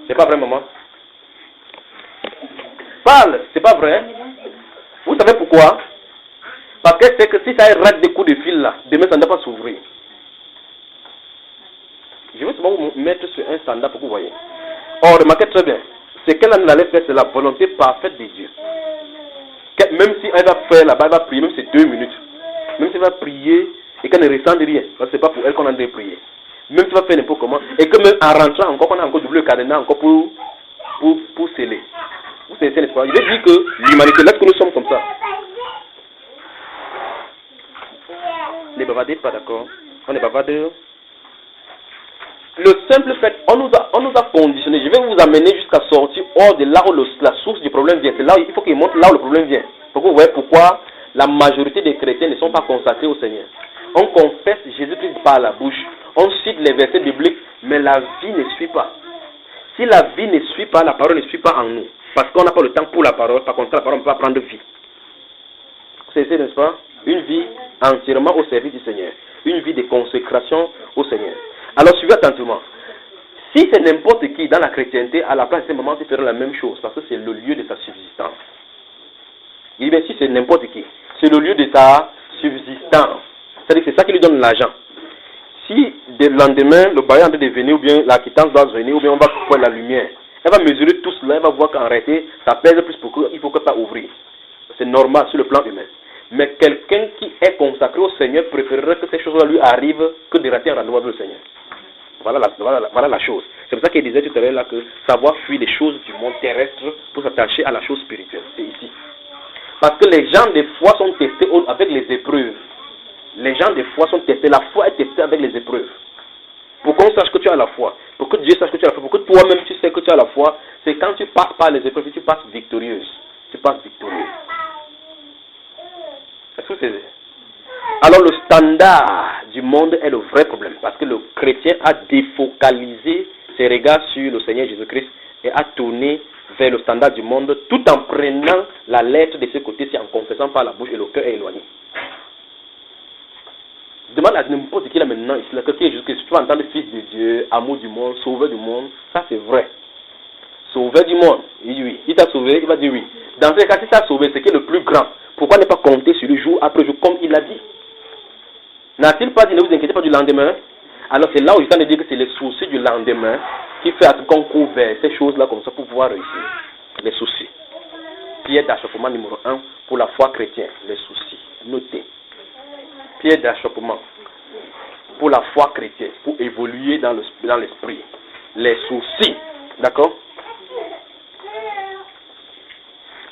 C'est pas vrai, maman? Parle, c'est pas vrai. Vous savez pourquoi? Parce qu'elle sait que si ça rate des coups de fil là, demain ça ne va pas s'ouvrir. Je veux seulement vous mettre sur un standard pour que vous voyez. Or, remarquez très bien. Ce qu'elle allait faire, c'est la volonté parfaite de Dieu. Même si elle va faire là-bas, elle va prier, même si c'est 2 minutes. Même si elle va prier et qu'elle ne ressent rien. Parce que c'est pas pour elle qu'on a de prier. Même si elle va faire n'importe comment. Et que même en rentrant encore, on a encore doublé le cadenas encore pour sceller. Vous savez, n'est-ce pas? Il veut dire que l'humanité, là que nous sommes comme ça. Les bavardés, pas d'accord. On est bavardeurs. Le simple fait, on nous a conditionné. Je vais vous amener jusqu'à sortir hors de là où la source du problème vient. C'est là où il faut qu'il montre là où le problème vient. Pour que vous voyez pourquoi la majorité des chrétiens ne sont pas consacrés au Seigneur. On confesse Jésus-Christ par la bouche. On cite les versets bibliques, mais la vie ne suit pas. Si la vie ne suit pas, la parole ne suit pas en nous. Parce qu'on n'a pas le temps pour la parole. Par contre, la parole ne peut pas prendre vie. C'est, n'est-ce pas? Une vie entièrement au service du Seigneur. Une vie de consécration au Seigneur. Alors, suivez attentivement. Si c'est n'importe qui dans la chrétienté, à la place de ces moments, il fera la même chose, parce que c'est le lieu de sa subsistance. Il dit bien, si c'est n'importe qui, c'est le lieu de sa subsistance. C'est-à-dire que c'est ça qui lui donne l'argent. Si, dès le lendemain, le bailleur est en train de venir, ou bien la quittance doit venir, ou bien on va couper la lumière, elle va mesurer tout cela, elle va voir qu'en réalité, ça pèse plus pour qu'il faut que ça ouvre. C'est normal sur le plan humain. Mais quelqu'un qui est consacré au Seigneur préférerait que ces choses-là lui arrivent que de rater un rendez-vous avec le Seigneur. Voilà la chose. C'est pour ça qu'il disait tout à l'heure là que savoir fuir les choses du monde terrestre pour s'attacher à la chose spirituelle. C'est ici. Parce que les gens des fois sont testés avec les épreuves. Les gens des fois sont testés. La foi est testée avec les épreuves. Pour qu'on sache que tu as la foi. Pour que Dieu sache que tu as la foi. Pour que toi-même tu sais que tu as la foi. C'est quand tu passes par les épreuves que tu passes victorieuse. Tu passes victorieux. Est-ce que c'est... Alors le standard du monde est le vrai problème, parce que le chrétien a défocalisé ses regards sur le Seigneur Jésus-Christ et a tourné vers le standard du monde tout en prenant la lettre de ce côté-ci, en confessant par la bouche et le cœur est éloigné. Demande à n'importe qui là maintenant, ici, là, que Jésus-Christ, tu vas entendre fils de Dieu, amour du monde, sauveur du monde, ça c'est vrai. Sauveur du monde, oui. Il t'a sauvé, il va dire oui. Dans ce cas, si tu as sauvé, c'est qui est le plus grand. Pourquoi ne pas compter sur le jour après jour, comme il l'a dit? N'a-t-il pas dit, ne vous inquiétez pas du lendemain? Alors c'est là où il tente de dire que c'est les soucis du lendemain qui fait à ce qu'on court vers ces choses-là comme ça pour pouvoir réussir. Les soucis. Pierre d'achoppement numéro 1 pour la foi chrétienne. Les soucis. Notez. Pierre d'achoppement pour la foi chrétienne, pour évoluer dans l'esprit. Les soucis. D'accord?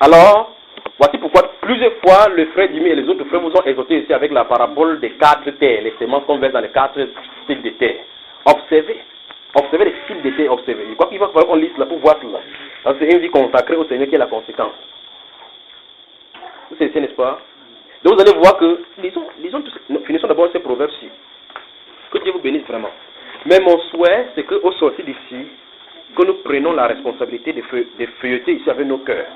Alors, voici pourquoi plusieurs fois le frère Jimmy et les autres frères vous ont exhorté ici avec la parabole des 4 terres, les semences qu'on verse dans les 4 styles de terre. Observez. Observez les styles de terre, observez. Je crois qu'il va falloir qu'on lise là pour voir tout là. C'est une vie consacrée au Seigneur qui est la conséquence. Vous savez, n'est-ce pas? Donc vous allez voir que, lisons tous, finissons d'abord ces proverbes-ci. Que Dieu vous bénisse vraiment. Mais mon souhait, c'est qu'au sortir d'ici, que nous prenions la responsabilité de feuilleter ici avec nos cœurs.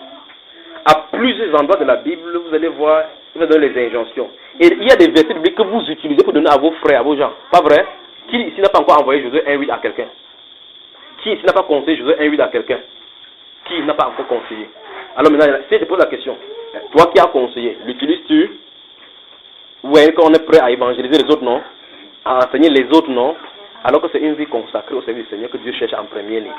À plusieurs endroits de la Bible, vous allez voir, il va donner les injonctions. Et il y a des versets bibliques que vous utilisez pour donner à vos frères, à vos gens. Pas vrai? Qui ici n'a pas encore envoyé Josué 1:8 à quelqu'un? Qui ici n'a pas conseillé Josué 1:8 à quelqu'un? Qui n'a pas encore conseillé? Alors maintenant, si je te pose la question, toi qui as conseillé, l'utilises-tu? Ou est-ce qu'on est prêt à évangéliser les autres, non? À enseigner les autres, non? Alors que c'est une vie consacrée au service du Seigneur que Dieu cherche en premier lieu.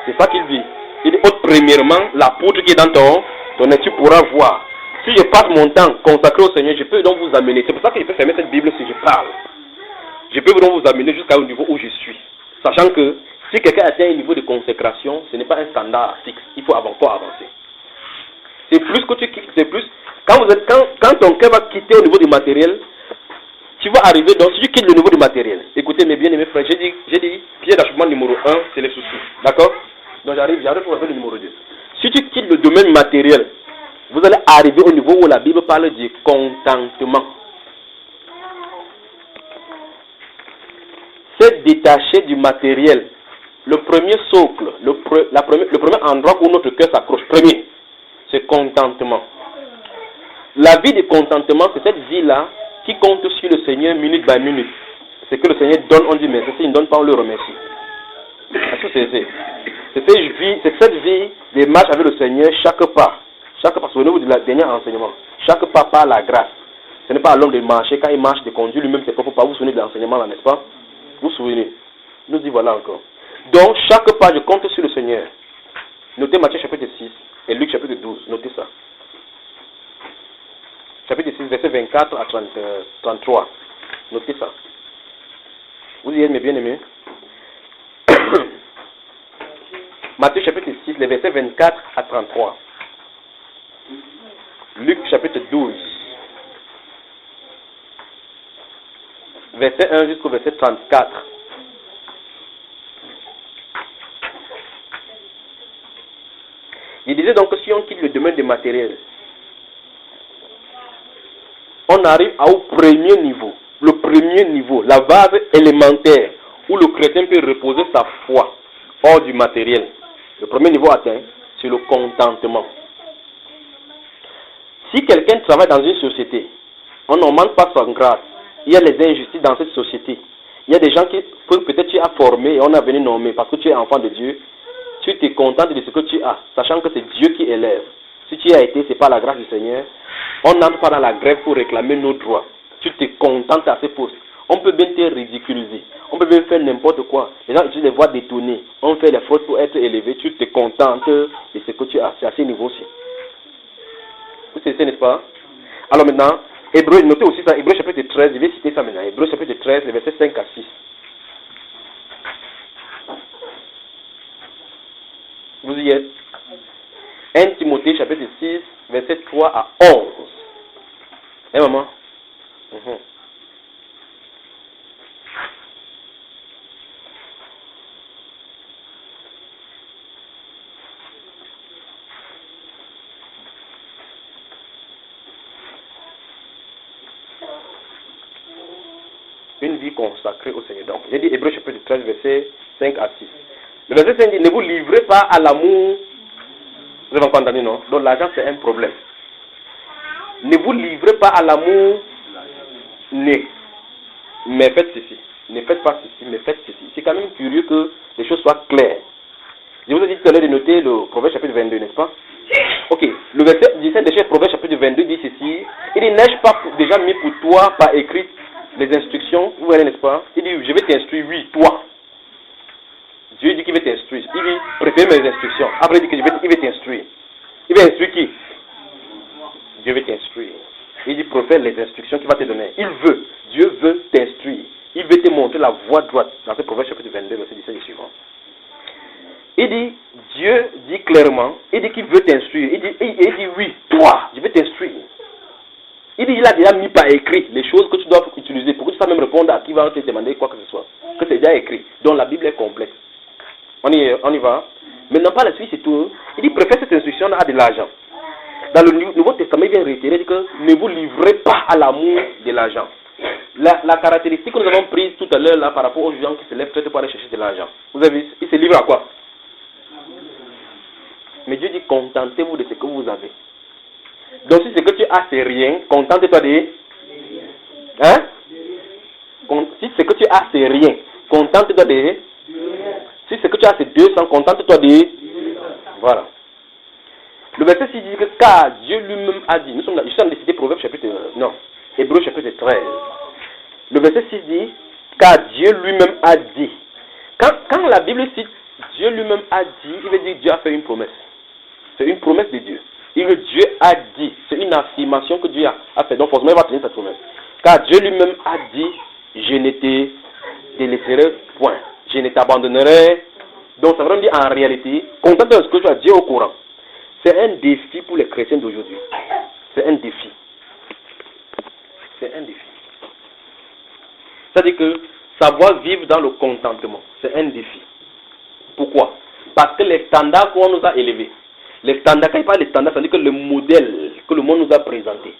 C'est ça qu'il dit. Il dit, premièrement, la poudre qui est dans ton nez, tu pourras voir. Si je passe mon temps consacré au Seigneur, je peux donc vous amener. C'est pour ça que je peux fermer cette Bible si je parle. Je peux donc vous amener jusqu'au niveau où je suis. Sachant que si quelqu'un atteint un niveau de consécration, ce n'est pas un standard fixe. Il faut encore avancer. C'est plus que tu quittes, c'est plus. Quand ton cœur va quitter au niveau du matériel, tu vas arriver donc, si tu quittes le niveau du matériel. Écoutez mes bien-aimés frères, j'ai dit, pied d'achoppement numéro 1, c'est les soucis. D'accord? Donc j'arrive pour le numéro 2. Si tu quittes le domaine matériel, vous allez arriver au niveau où la Bible parle du contentement. C'est détaché du matériel. Le premier socle, le premier endroit où notre cœur s'accroche, premier, c'est contentement. La vie de contentement, c'est cette vie-là qui compte sur le Seigneur minute by minute. C'est que le Seigneur donne, on dit merci. S'il ne donne pas, on le remercie. C'est cette vie de marche avec le Seigneur chaque pas. Chaque pas, souvenez-vous du dernier enseignement. Chaque pas par la grâce. Ce n'est pas à l'homme de marcher. Quand il marche, de conduire lui-même ses propres pas. Vous vous souvenez de l'enseignement là, n'est-ce pas? Vous vous souvenez? Nous y voilà encore. Donc, chaque pas, je compte sur le Seigneur. Notez Matthieu chapitre 6 et Luc chapitre 12. Notez ça. Chapitre 6, verset 24 à 33. Notez ça. Vous y êtes, mes bien-aimés? Matthieu chapitre 6, les versets 24 à 33. Luc chapitre 12. Verset 1 jusqu'au verset 34. Il disait donc que si on quitte le domaine des matériels, on arrive au premier niveau. Le premier niveau, la base élémentaire, où le chrétien peut reposer sa foi hors du matériel. Le premier niveau atteint, c'est le contentement. Si quelqu'un travaille dans une société, on n'augmente pas son grade. Il y a les injustices dans cette société. Il y a des gens qui, peut-être tu as formé et on a venu nommer parce que tu es enfant de Dieu. Tu te contentes de ce que tu as, sachant que c'est Dieu qui élève. Si tu as été, c'est par la grâce du Seigneur. On n'entre pas dans la grève pour réclamer nos droits. Tu te contentes à ces postes. On peut bien te ridiculiser. On peut bien faire n'importe quoi. Les gens utilisent des voix détournées. On fait les fautes pour être élevé. Tu te contentes de ce que tu as. C'est à ce niveau-ci. Vous savez, n'est-ce pas? Alors maintenant, Hébreu, notez aussi ça. Hébreu chapitre 13, je vais citer ça maintenant. Hébreu chapitre 13, les versets 5 à 6. Vous y êtes? 1 Timothée chapitre 6, versets 3 à 11. Eh maman? Une vie consacrée au Seigneur. Donc, j'ai dit Hébreu chapitre 13, versets 5 à 6. Le verset 5 dit, ne vous livrez pas à l'amour. Vous avez encore entendu, non? Donc l'argent, c'est un problème. Ne vous livrez pas à l'amour, mais faites ceci. Ne faites pas ceci, mais faites ceci. C'est quand même curieux que les choses soient claires. Je vous ai dit tout à l'heure de noter le Proverbe chapitre 22, n'est-ce pas? Ok, le verset 17 de Proverbe chapitre 22 dit ceci. Il dit, n'ai-je pas déjà mis pour toi par écrit les instructions? Vous voyez, n'est-ce pas? Il dit, je vais t'instruire, oui, toi. Dieu dit qu'il veut t'instruire. Il dit, prépare mes instructions. Après, il dit qu'il veut t'instruire. Il veut instruire qui? Dieu veut t'instruire. Il dit, profère les instructions qu'il va te donner. Il veut. Dieu veut t'instruire. Il veut te montrer la voie droite. Dans ce Proverbe chapitre 22, verset 17 et suivant. Il dit, Dieu dit clairement, il dit qu'il veut t'instruire. Il dit, oui, toi, je vais t'instruire. Il dit, il a déjà mis par écrit les choses que tu dois utiliser pour que tu saches même répondre à qui va te demander quoi que ce soit. Que c'est déjà écrit. Donc la Bible est complète. On y va. Maintenant, par la suite, c'est tout. Il dit, préfère cette instruction à de l'argent. Dans le Nouveau Testament, il vient réitérer, il dit que ne vous livrez pas à l'amour de l'argent. La caractéristique que nous avons prise tout à l'heure là par rapport aux gens qui se lèvent peut-être pour aller chercher de l'argent. Vous avez vu, ils se livrent à quoi? Mais Dieu dit, contentez-vous de ce que vous avez. Donc si ce que tu as c'est rien, contente-toi de... Hein? Si ce que tu as c'est rien, contente-toi de... Si ce que tu as c'est 200, contente-toi de... Voilà. Le verset 6 dit que car Dieu lui-même a dit, nous sommes là, je suis en train de citer Proverbe chapitre... Non, Hébreu chapitre 13. Le verset 6 dit, car Dieu lui-même a dit. Quand la Bible cite Dieu lui-même a dit, il veut dire Dieu a fait une promesse. C'est une promesse de Dieu. Et que Dieu a dit, c'est une affirmation que Dieu a fait. Donc forcément il va tenir cette promesse. Car Dieu lui-même a dit, je ne te délaisserai point. Je ne t'abandonnerai. Donc ça veut dire en réalité, contente de ce que tu as dit au courant. C'est un défi pour les chrétiens d'aujourd'hui. C'est un défi. C'est un défi. C'est-à-dire que savoir vivre dans le contentement, c'est un défi. Pourquoi? Parce que les standards qu'on nous a élevés, les standards, quand il parle des standards, ça veut dire que le modèle que le monde nous a présenté,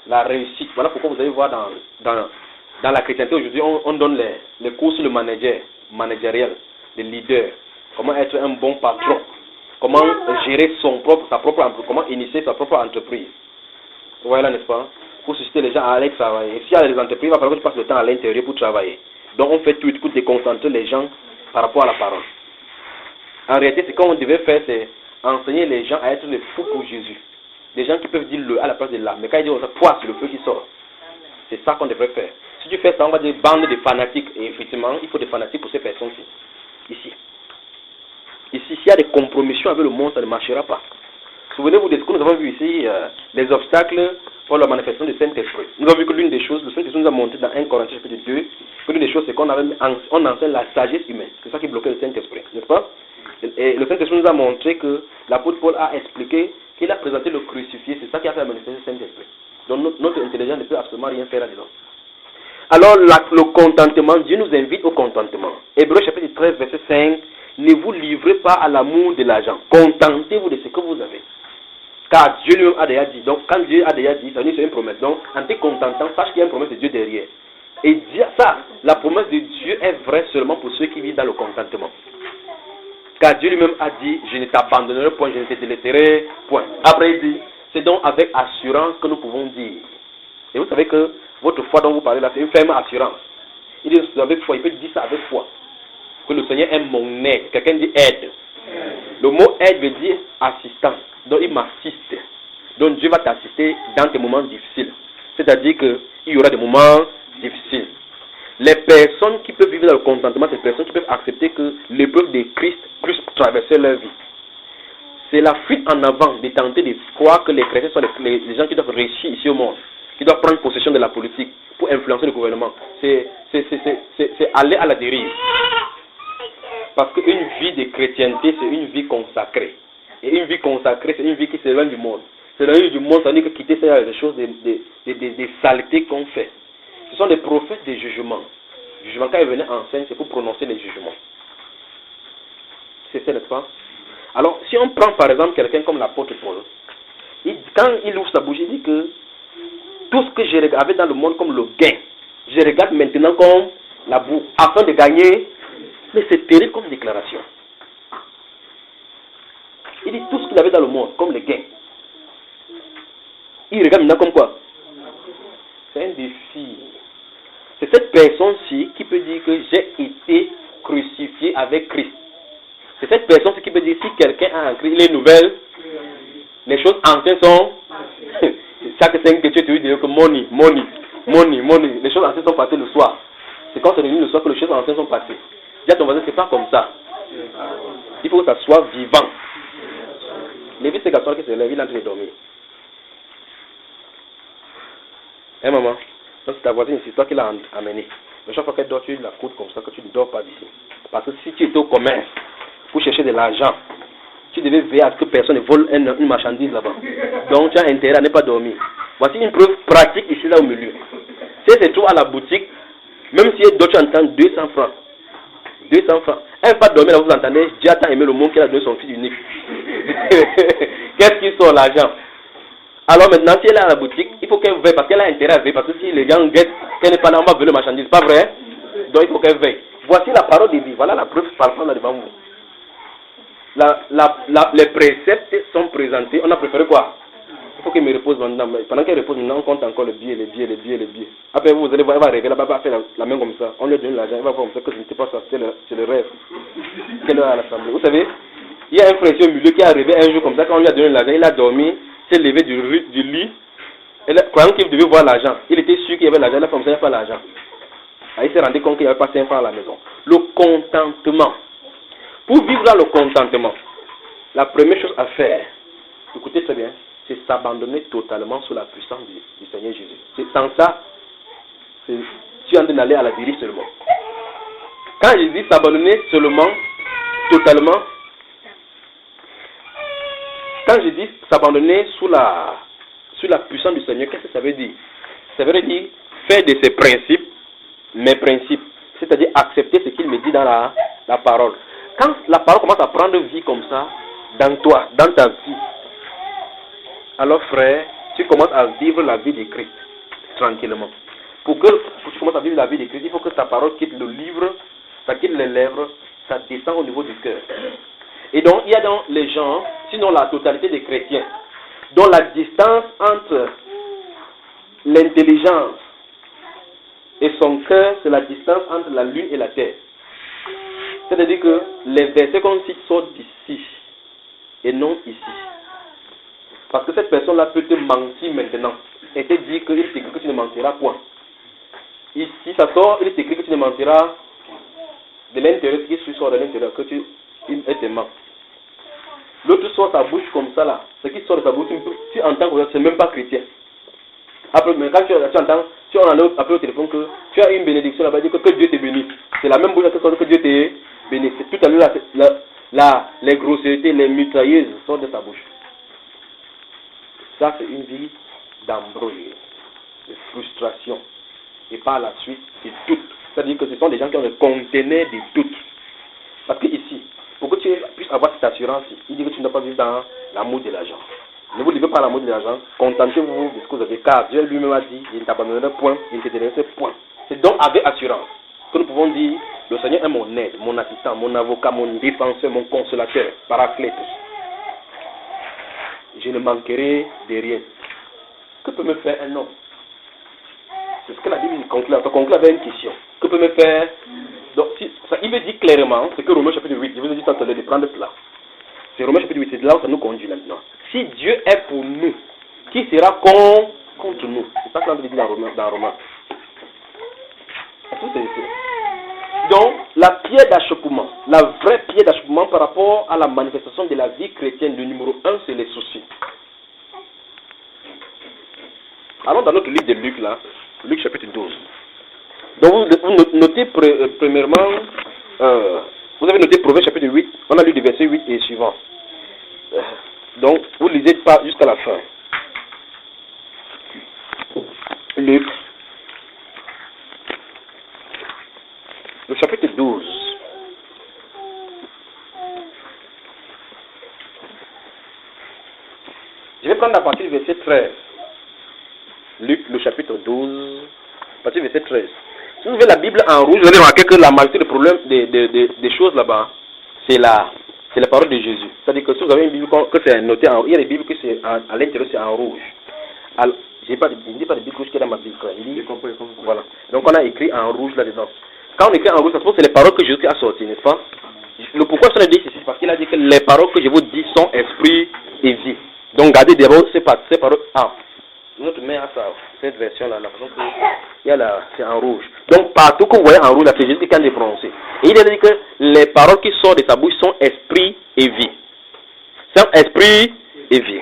la réussite, voilà pourquoi vous allez voir dans la chrétienté aujourd'hui, on donne les cours sur le managérial, le leader, comment être un bon patron, comment gérer sa propre entreprise, comment initier sa propre entreprise. Voilà, n'est-ce pas? Pour susciter les gens à aller travailler. Et s'il y a des entreprises, il va falloir que tu passes le temps à l'intérieur pour travailler. Donc on fait tout pour déconcentrer les gens par rapport à la parole. En réalité, ce qu'on devait faire, c'est enseigner les gens à être des fous pour Jésus. Des gens qui peuvent dire le à la place de là. Mais quand ils disent ça, poids sur le feu qui sort. C'est ça qu'on devrait faire. Si tu fais ça, on va dire bande de fanatiques. Et effectivement, il faut des fanatiques pour ces personnes-ci. Ici, s'il y a des compromissions avec le monde, ça ne marchera pas. Souvenez-vous de ce que nous avons vu ici, les obstacles pour la manifestation du Saint-Esprit. Nous avons vu que l'une des choses, le Saint-Esprit nous a montré dans 1 Corinthiens chapitre 2, que l'une des choses, c'est qu'on enseigne la sagesse humaine. C'est ça qui bloquait le Saint-Esprit, n'est-ce pas? Et le Saint-Esprit nous a montré que l'apôtre Paul a expliqué qu'il a présenté le crucifié, c'est ça qui a fait la manifestation du Saint-Esprit. Donc notre intelligence ne peut absolument rien faire là-dedans. Alors le contentement, Dieu nous invite au contentement. Hébreux chapitre 13, verset 5, ne vous livrez pas à l'amour de l'argent, contentez-vous de ce que vous avez. Car Dieu lui-même a déjà dit. Donc, quand Dieu a déjà dit, ça veut dire que c'est une promesse. Donc, en te contentant, sache qu'il y a une promesse de Dieu derrière. Et ça, la promesse de Dieu est vraie seulement pour ceux qui vivent dans le contentement. Car Dieu lui-même a dit, je ne t'abandonnerai point, je ne te délaisserai point. Après, il dit, c'est donc avec assurance que nous pouvons dire. Et vous savez que votre foi dont vous parlez là, c'est une ferme assurance. Il dit, avec foi, il peut dire ça avec foi. Que le Seigneur est mon aide. Quelqu'un dit aide. Le mot aide veut dire assistance. Donc il m'assiste. Donc Dieu va t'assister dans tes moments difficiles. C'est-à-dire qu'il y aura des moments difficiles. Les personnes qui peuvent vivre dans le contentement, c'est les personnes qui peuvent accepter que l'épreuve de Christ puisse traverser leur vie. C'est la fuite en avant de tenter de croire que les chrétiens sont les gens qui doivent réussir ici au monde, qui doivent prendre possession de la politique pour influencer le gouvernement. C'est aller à la dérive. Parce qu'une vie de chrétienté, c'est une vie consacrée. Et une vie consacrée, c'est une vie qui s'éloigne du monde. S'éloigner du monde, ça veut dire que quitter ça, des choses, des saletés qu'on fait. Ce sont des prophètes des jugements. Le jugement, quand ils venaient en scène, c'est pour prononcer les jugements. C'est ça, n'est-ce pas? Alors, si on prend par exemple quelqu'un comme l'apôtre Paul, quand il ouvre sa bouche, il dit que tout ce que j'ai regardé dans le monde comme le gain, je regarde maintenant comme la boue, afin de gagner. Mais c'est terrible comme déclaration. Il dit tout ce qu'il avait dans le monde comme le gain. Il regarde maintenant comme quoi? C'est un défi. C'est cette personne-ci qui peut dire que j'ai été crucifié avec Christ. C'est cette personne-ci qui peut dire si quelqu'un a en Christ, il est nouvelle, les choses anciennes sont... Chaque 5 que tu te dis que money. Les choses anciennes sont passées le soir. C'est quand c'est devenu le soir que les choses anciennes sont passées. Dis à ton voisin, c'est pas comme ça. Il faut que ça soit vivant. L'évite, c'est garçon qui se lève, il est en train de dormir. Hein, maman? Donc, c'est ta voisine, c'est toi qui l'as amené. Mais chaque fois qu'elle dort, tu la coutes comme ça, que tu ne dors pas d'ici. Parce que si tu étais au commerce pour chercher de l'argent, tu devais veiller à ce que personne ne vole une marchandise là-bas. Donc, tu as intérêt à ne pas dormir. Voici une preuve pratique ici, là au milieu. Si elle se trouve à la boutique, même si elle dort, tu entends 200 francs. 200 francs. Elle ne va pas dormir, là, vous entendez, Dieu a tant aimé le monde qu'il a donné son fils unique. Qu'est-ce qui sort l'argent? Alors maintenant, si elle est à la boutique, il faut qu'elle veille, parce qu'elle a intérêt à veiller, parce que si les gens guettent qu'elle n'est pas là, on va voler le marchandise, pas vrai? Donc il faut qu'elle veille. Voici la parole de vie, voilà la preuve parfois là devant vous. Les préceptes sont présentés, on a préféré quoi? Il faut qu'elle me repose maintenant. Pendant qu'elle repose maintenant, on compte encore le billet. Après vous allez voir, elle va rêver, elle va faire la main comme ça. On lui a donné l'argent, elle va voir comme ça que ce n'était pas ça, c'est le rêve. Qu'elle est à l'assemblée. Vous savez, il y a un frère au milieu qui est arrivé un jour comme ça, quand on lui a donné l'argent, il a dormi, s'est levé du lit, croyant qu'il devait voir l'argent. Il était sûr qu'il y avait l'argent, il a fait comme ça, il n'y a pas l'argent. Il s'est rendu compte qu'il n'y avait pas 5 francs à la maison. Le contentement. Pour vivre dans le contentement, la première chose à faire, écoutez très bien, c'est s'abandonner totalement sous la puissance du Seigneur Jésus. Sans ça, tu es en train d'aller à la dérive seulement. Quand je dis s'abandonner seulement, totalement, quand je dis s'abandonner sous la puissance du Seigneur, qu'est-ce que ça veut dire? Ça veut dire faire de ses principes mes principes. C'est-à-dire accepter ce qu'il me dit dans la parole. Quand la parole commence à prendre vie comme ça, dans toi, dans ta vie, alors frère, tu commences à vivre la vie de Christ, tranquillement. Pour que tu commences à vivre la vie de Christ, il faut que ta parole quitte le livre, ça quitte les lèvres, ça descend au niveau du cœur. Et donc, il y a dans les gens, sinon la totalité des chrétiens, dont la distance entre l'intelligence et son cœur, c'est la distance entre la lune et la terre. C'est-à-dire que les versets qu'on cite sortent d'ici et non ici. Parce que cette personne-là peut te mentir maintenant et te dire qu'il t'écrit que tu ne mentiras point. Ici, ça sort, il t'écrit que tu ne mentiras de l'intérieur, ce qui sort de l'intérieur, que tu te mens. L'autre sort sa bouche comme ça là. Ce qui sort de sa bouche, tu entends que c'est même pas chrétien. Après, mais quand tu entends, tu en as appelé au téléphone que tu as une bénédiction là-bas, dit que Dieu te bénisse. C'est la même bouche qui sort que Dieu te bénisse. Tout à l'heure, les grossièretés, les mitrailleuses sortent de sa bouche. Ça, c'est une vie d'embrouille, de frustration. Et par la suite, de doute. C'est-à-dire que ce sont des gens qui ont le conteneur de doute. Parce que ici, pour que tu puisses avoir cette assurance, il dit que tu ne dois pas vivre dans l'amour de l'argent. Ne vous livrez pas l'amour de l'argent, contentez-vous de ce que vous avez, car Dieu lui-même a dit, il ne t'abandonnerai point, il ne te donnerai point. C'est donc avec assurance que nous pouvons dire, le Seigneur est mon aide, mon assistant, mon avocat, mon défenseur, mon consolateur, paraclète. Je ne manquerai de rien. Que peut me faire un homme? C'est ce que la Bible conclut. On conclut avec une question. Que peut me faire? Donc, il veut dire clairement, c'est que Romains chapitre 8, je vous ai dit tout à l'heure de prendre cela. C'est Romains chapitre 8, c'est là où ça nous conduit maintenant. Si Dieu est pour nous, qui sera contre nous? C'est ça qu'on veut dire dans Romains. Donc, la pierre d'achoppement, la vraie pierre d'achoppement par rapport à la manifestation de la vie chrétienne, le numéro 1, c'est les soucis. Allons dans notre livre de Luc, là, Luc chapitre 12. Donc, vous notez premièrement, vous avez noté Proverbe chapitre 8, on a lu du verset 8 et suivant. Donc, vous ne lisez pas jusqu'à la fin. Luc, le chapitre 12. Je vais prendre à partir du verset 13. Luc, le chapitre 12, à partir du verset 13. Si vous avez la Bible en rouge, vous allez remarquer que la majorité des problèmes, des choses là-bas, c'est la parole de Jésus. C'est-à-dire que si vous avez une Bible que c'est noté en rouge, il y a des Bibles que c'est à l'intérieur, c'est en rouge. Alors, je ne dis pas de Bible rouge qui est dans ma Bible. Voilà. Donc on a écrit en rouge là-dedans. Quand on écrit en rouge, ça se trouve c'est les paroles que Jésus a sorties, n'est-ce pas? Le pourquoi ça le dit ici, c'est parce qu'il a dit que les paroles que je vous dis sont esprit et vie. Donc gardez d'abord ces paroles. Ah, notre mère a cette version-là, la façon que il y a là, c'est en rouge. Donc partout que vous voyez en rouge, c'est Jésus qui a prononcé. Et il a dit que les paroles qui sortent de sa bouche sont esprit et vie. C'est esprit et vie.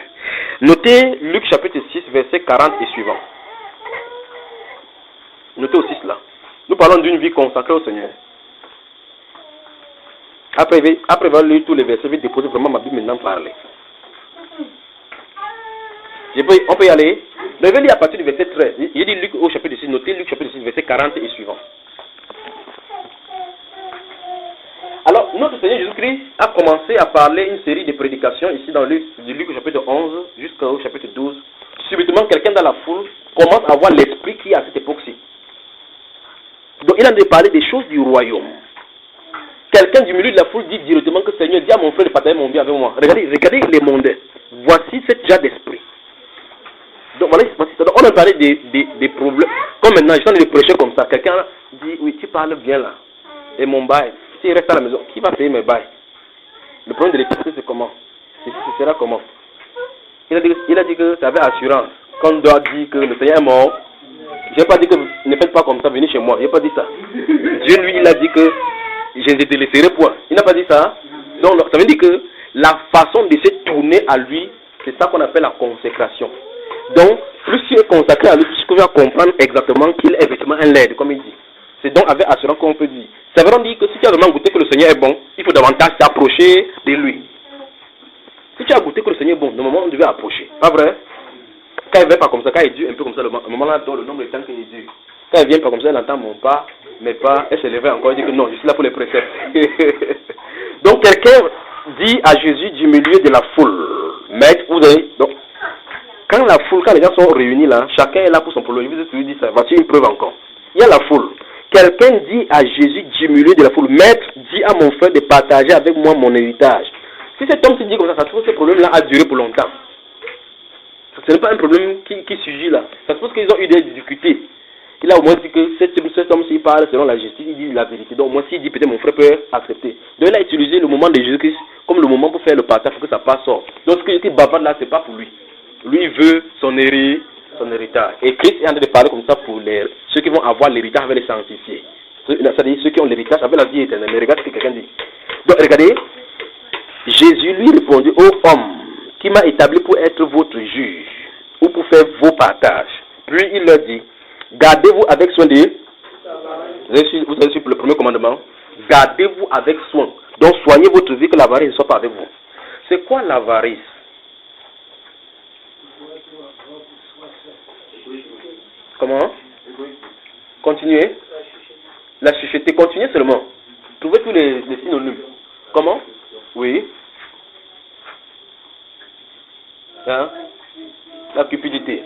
Notez Luc chapitre 6, verset 40 et suivant. Notez aussi cela. Nous parlons d'une vie consacrée au Seigneur. Après avoir lu tous les versets, je vais déposer vraiment ma Bible maintenant parler. On peut y aller. Je vais lire à partir du verset 13. Il dit Luc au chapitre 6, notez Luc chapitre 6, verset 40 et suivant. Alors, notre Seigneur Jésus-Christ a commencé à parler une série de prédications ici dans Luc au chapitre 11 jusqu'au chapitre 12. Subitement, quelqu'un dans la foule commence à avoir l'esprit qui est à cette époque-ci. Donc, il a de parler des choses du royaume. Quelqu'un du milieu de la foule dit directement que Seigneur, dis à mon frère de partager mon bien avec moi. Regardez les mondains. Voici ce genre d'esprit. Donc, voilà, on a parlé des problèmes. Comme maintenant, je suis en train de prêcher comme ça. Quelqu'un dit, oui, tu parles bien là. Et mon bail, si il reste à la maison, qui va payer mes bails? Le problème de l'électricité, c'est comment? Ici, ce sera comment? Il a dit que ça avait assurance. Quand on doit dire que le Seigneur est mort, je n'ai pas dit que ne faites pas comme ça, venez chez moi. Je n'ai pas dit ça. Dieu, lui, il a dit que je ne te laisserai point. Il n'a pas dit ça. Donc, ça veut dire que la façon de se tourner à lui, c'est ça qu'on appelle la consécration. Donc, plus tu es consacré à lui, plus tu vas comprendre exactement qu'il est effectivement un laide, comme il dit. C'est donc avec assurance qu'on peut dire. Ça veut dire que si tu as vraiment goûté que le Seigneur est bon, il faut davantage s'approcher de lui. Si tu as goûté que le Seigneur est bon, normalement on devait approcher. Pas vrai? Quand il ne vient pas comme ça, quand il dure un peu comme ça, le moment-là, le nombre de temps qu'il dure. Quand il vient pas comme ça, il entend mon pas, mes pas, elle se lève encore, il dit que non, je suis là pour les préceptes. Donc quelqu'un dit à Jésus du milieu de la foule, maître, vous avez... Donc, quand les gens sont réunis là, chacun est là pour son problème. Je vous ai toujours dit ça, voici une preuve encore. Il y a la foule. Quelqu'un dit à Jésus du milieu de la foule, maître, dis à mon frère de partager avec moi mon héritage. Si cet homme se dit comme ça se trouve, ce problème-là a duré pour longtemps. Ce n'est pas un problème qui surgit là. Ça se pose qu'ils ont eu des difficultés. Il a au moins dit que cet homme, s'il parle selon la justice, il dit la vérité. Donc, moi, s'il dit peut-être mon frère peut accepter. Donc, il a utilisé le moment de Jésus-Christ comme le moment pour faire le partage, pour que ça passe sort. Donc, ce que était bavard là, c'est pas pour lui. Lui, il veut son héritage. Et Christ est en train de parler comme ça pour ceux qui vont avoir l'héritage avec les sanctifiés. C'est-à-dire ceux qui ont l'héritage avec la vie éternelle. Mais regarde ce que quelqu'un dit. Donc, regardez. Jésus lui répondit: ô homme, qui m'a établi pour être votre juge, ou pour faire vos partages. Puis il leur dit: gardez-vous avec soin de... Vous avez su le premier commandement? Gardez-vous avec soin. Donc soignez votre vie, que l'avarice ne soit pas avec vous. C'est quoi l'avarice? Comment? Continuez. La chucheté. Continuez seulement. Trouvez tous les synonymes. Comment? Oui. Hein? La cupidité.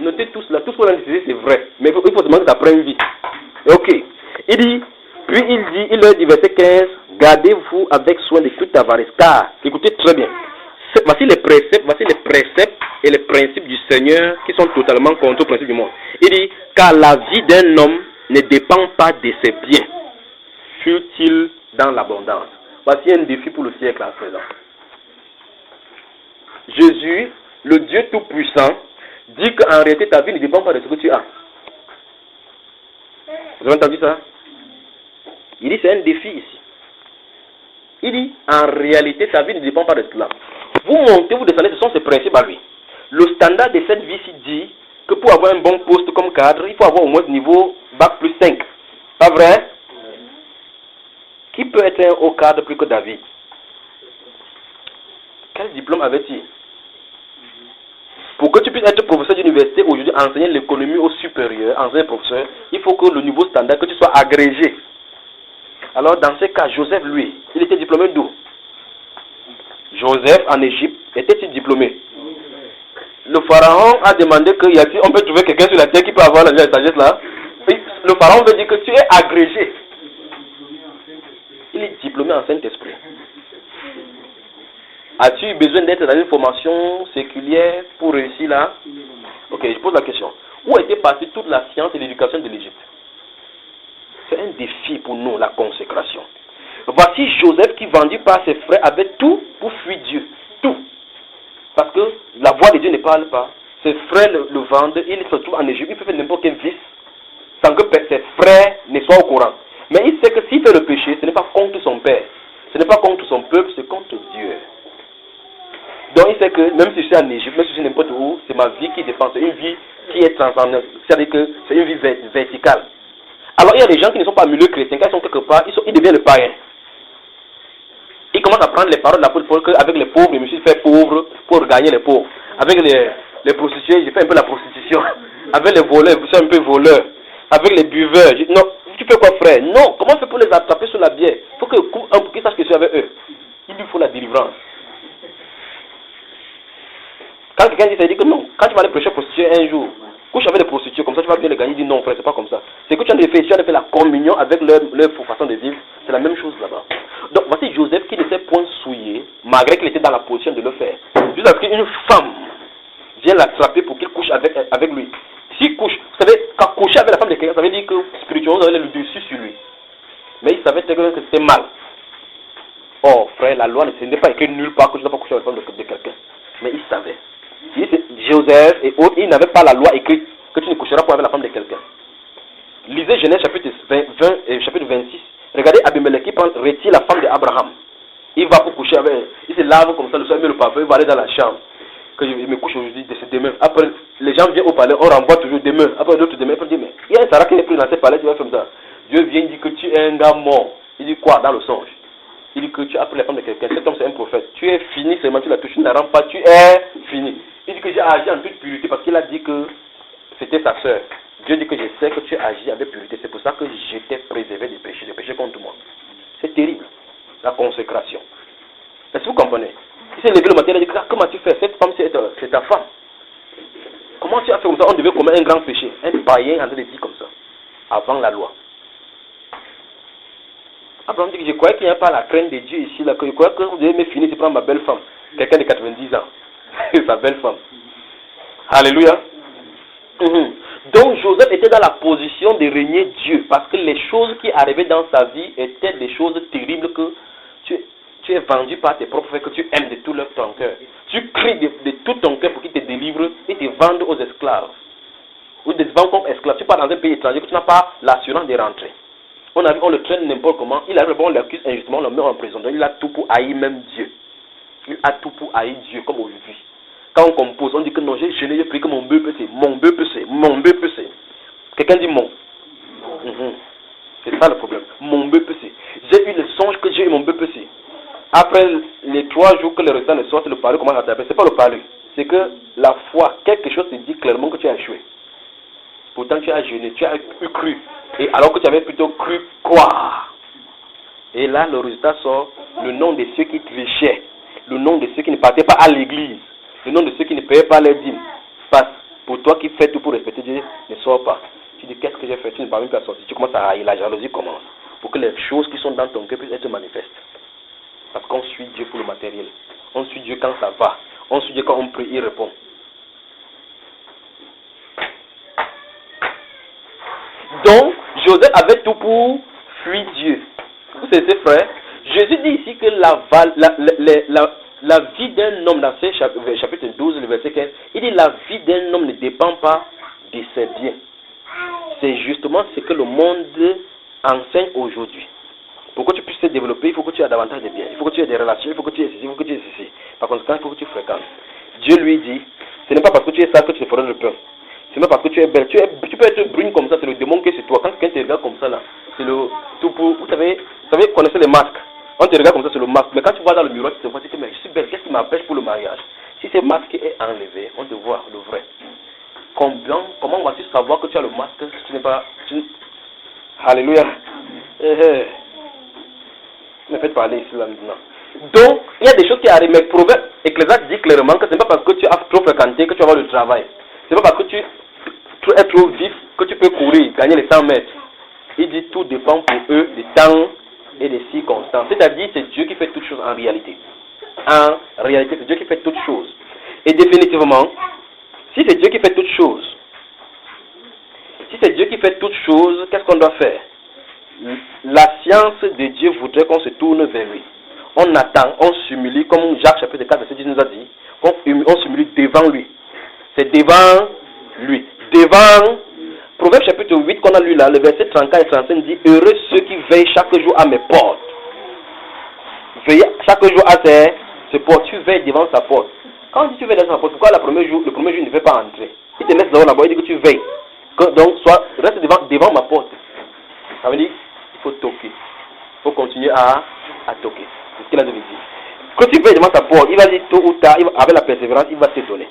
Notez tout cela. Tout ce qu'on a dit, c'est vrai. Mais il faut seulement que ça prenne vie. Ok. Il dit, puis il leur dit, verset 15, gardez-vous avec soin de toute avarice. Car, écoutez très bien. Voici les préceptes et les principes du Seigneur qui sont totalement contre aux principes du monde. Il dit, car la vie d'un homme ne dépend pas de ses biens, fut-il dans l'abondance. Voici un défi pour le siècle à présent. Jésus, le Dieu Tout-Puissant, dit qu'en réalité ta vie ne dépend pas de ce que tu as. Vous avez entendu ça? Il dit c'est un défi ici. Il dit en réalité ta vie ne dépend pas de cela. Vous montez, vous descendez, ce sont ses principes à lui. Le standard de cette vie-ci dit que pour avoir un bon poste comme cadre, il faut avoir au moins niveau bac plus 5. Pas vrai? Qui peut être un haut cadre plus que David? Quel diplôme avait-il? Pour que tu puisses être professeur d'université aujourd'hui, enseigner l'économie au supérieur, enseigner professeur, il faut que le niveau standard, que tu sois agrégé. Alors dans ce cas, Joseph, lui, il était diplômé d'où? Joseph, en Égypte, était-il diplômé? Le pharaon a demandé on peut trouver quelqu'un sur la terre qui peut avoir la sagesse là. Le pharaon veut dire que tu es agrégé. Il est diplômé en Saint-Esprit. As-tu eu besoin d'être dans une formation séculière pour réussir là? Ok, je pose la question. Où était passée toute la science et l'éducation de l'Égypte? C'est un défi pour nous, la consécration. Voici Joseph qui, vendu par ses frères, avait tout pour fuir Dieu. Tout. Parce que la voix de Dieu ne parle pas. Ses frères le vendent, il se trouve en Égypte, il peut faire n'importe quel vice sans que ses frères ne soient au courant. Mais il sait que s'il fait le péché, ce n'est pas contre son père, ce n'est pas contre son peuple, c'est contre Dieu. Donc il sait que même si je suis en Égypte, même si je suis n'importe où, c'est ma vie qui dépend, c'est une vie qui est transcendante, c'est-à-dire que c'est une vie verticale. Alors il y a des gens qui ne sont pas milieu chrétiens, quand ils sont quelque part, ils deviennent le païen. Ils commencent à prendre les paroles de l'apôtre qu'avec les pauvres, je me suis fait pauvre pour gagner les pauvres. Avec les prostituées, j'ai fait un peu la prostitution. Avec les voleurs, je suis un peu voleur. Avec les buveurs, non, tu fais quoi frère? Non, comment on fait pour les attraper sur la bière? Il faut qu'ils sachent que je suis avec eux. Il lui faut la délivrance. Quand quelqu'un dit ça, il dit que non. Quand tu vas aller prêcher prostituée un jour, couche avec les prostituées, comme ça tu vas bien les gagner. Il dit non frère, c'est pas comme ça. C'est que tu as fait la communion avec leur façon de vivre. C'est la même chose là-bas. Donc voici Joseph qui n'était point souillé, malgré qu'il était dans la position de le faire. Juste parce qu'une femme vient l'attraper pour qu'il couche avec lui. S'il couche, vous savez, quand coucher avec la femme de quelqu'un, ça veut dire que spirituellement vous avez le dessus sur lui. Mais il savait que c'était mal. Oh frère, la loi ne pas écrit nulle part que je ne dois pas coucher avec la femme de quelqu'un. Mais il savait. Joseph et autres, ils n'avaient pas la loi écrite que tu ne coucheras pas avec la femme de quelqu'un. Lisez Genèse chapitre 20 et chapitre 26. Regardez Abimelech qui retire la femme d'Abraham. Il va pour coucher avec elle. Il se lave comme ça, le soir, il met le parfum, il va aller dans la chambre. Que je me couche aujourd'hui, c'est demain. Après, les gens viennent au palais, on renvoie toujours demain. Après, d'autres demain, il dit, mais il y a un Sarah qui est pris dans ce palais, tu vas faire comme ça. Dieu vient dire que tu es un gars mort. Il dit quoi dans le songe? Il dit que tu as pris la femme de quelqu'un. Cet homme, c'est un prophète. Tu es fini, seulement tu la touches, tu ne la rends pas, tu es fini. Il dit que j'ai agi en toute pureté parce qu'il a dit que c'était sa sœur. Dieu dit que je sais que tu agis avec pureté. C'est pour ça que je t'ai préservé des péchés contre moi. C'est terrible, la consécration. Est-ce que vous comprenez? Il s'est levé le matin, il a dit, comment tu fais? Cette femme, c'est ta femme. Comment tu as fait comme ça? On devait commettre un grand péché. Un païen en train de dire comme ça, avant la loi. Abraham dit que je croyais qu'il n'y a pas la crainte de Dieu ici, là, que je croyais que vous devez me finir de prendre ma belle femme, quelqu'un de 90 ans. sa belle femme. Alléluia. Donc Joseph était dans la position de régner Dieu parce que les choses qui arrivaient dans sa vie étaient des choses terribles que tu es vendu par tes propres frères que tu aimes de tout ton cœur. Tu cries de tout ton cœur pour qu'ils te délivrent et te vendent aux esclaves. Ou te vendent comme esclave. Tu pars dans un pays étranger que tu n'as pas l'assurance de rentrer. On le traîne n'importe comment. Il arrive, on l'accuse injustement, on le met en prison. Donc il a tout pour haïr même Dieu. Il a tout pour haïr Dieu comme aujourd'hui. Quand on compose, on dit que non, j'ai pris que mon bœuf c'est, mon bœuf c'est, mon bœuf c'est. Quelqu'un dit mon. C'est ça le problème. Mon bœuf c'est. J'ai eu le songe que j'ai eu mon bœuf c'est. Après les 3 jours que le résultat ne sortent, le palu commence à taper. C'est pas le palu. C'est que la foi, quelque chose te dit clairement que tu as échoué. Pourtant tu as jeûné, tu as cru. Et alors que tu avais plutôt cru croire. Et là le résultat sort, le nom de ceux qui trichaient, le nom de ceux qui ne partaient pas à l'église, le nom de ceux qui ne payaient pas les dîmes. Passe. Pour toi qui fais tout pour respecter Dieu, ne sors pas. Tu dis qu'est-ce que j'ai fait, tu ne parles même pas à sortir. Tu commences à haïr, la jalousie commence. Pour que les choses qui sont dans ton cœur puissent être manifestes. Parce qu'on suit Dieu pour le matériel. On suit Dieu quand ça va. On suit Dieu quand on prie, il répond. Donc, Joseph avait tout pour fuir Dieu. Vous savez, frères, Jésus dit ici que la vie d'un homme, dans ce chapitre 12, le verset 15, il dit la vie d'un homme ne dépend pas de ses biens. C'est justement ce que le monde enseigne aujourd'hui. Pour que tu puisses te développer, il faut que tu aies davantage de biens. Il faut que tu aies des relations, il faut que tu aies ceci, il faut que tu aies ceci. Par conséquent, il faut que tu fréquentes. Dieu lui dit, ce n'est pas parce que tu es sale que tu te feras le pain. Ce n'est pas parce que tu es belle. Tu peux être brune comme ça, c'est le démon que c'est toi. Quand quelqu'un te regarde comme ça, là, c'est le tout pour. Vous savez, connaissez les masques. On te regarde comme ça, c'est le masque. Mais quand tu vois dans le miroir, tu te vois, tu te dis, mais je suis belle, qu'est-ce qui m'empêche pour le mariage? Si ce masque est enlevé, on te voit le vrai. Comment vas-tu savoir que tu as le masque si tu n'es pas. Alléluia. Ne faites parler ici là maintenant. Donc, il y a des choses qui arrivent, mais Proverbe Ecclésiaste dit clairement que ce n'est pas parce que tu as trop fréquenté que tu vas avoir le travail. Ce n'est pas parce que tu es trop vif que tu peux courir, gagner les 100 mètres. Il dit tout dépend pour eux des temps et des circonstances. C'est-à-dire c'est Dieu qui fait toutes choses en réalité. En réalité, c'est Dieu qui fait toutes choses. Et définitivement, si c'est Dieu qui fait toutes choses, qu'est-ce qu'on doit faire? La science de Dieu voudrait qu'on se tourne vers lui. On attend, on s'humilie, comme Jacques chapitre 4, verset 10 nous a dit, on s'humilie devant lui. C'est devant lui. Devant, Proverbe chapitre 8 qu'on a lu là, le verset 34 et 35 dit, heureux ceux qui veillent chaque jour à mes portes. Veiller chaque jour à ses portes. Tu veilles devant sa porte. Quand on dit tu veilles devant sa porte, pourquoi le premier jour il ne fait pas entrer? Il te laisse là-bas, il dit que tu veilles. Donc, reste devant ma porte. Ça veut dire, il faut toquer. Il faut continuer à toquer. C'est ce qu'il a dit. Quand tu veilles devant sa porte, il va dire tôt ou tard, avec la persévérance, il va te donner.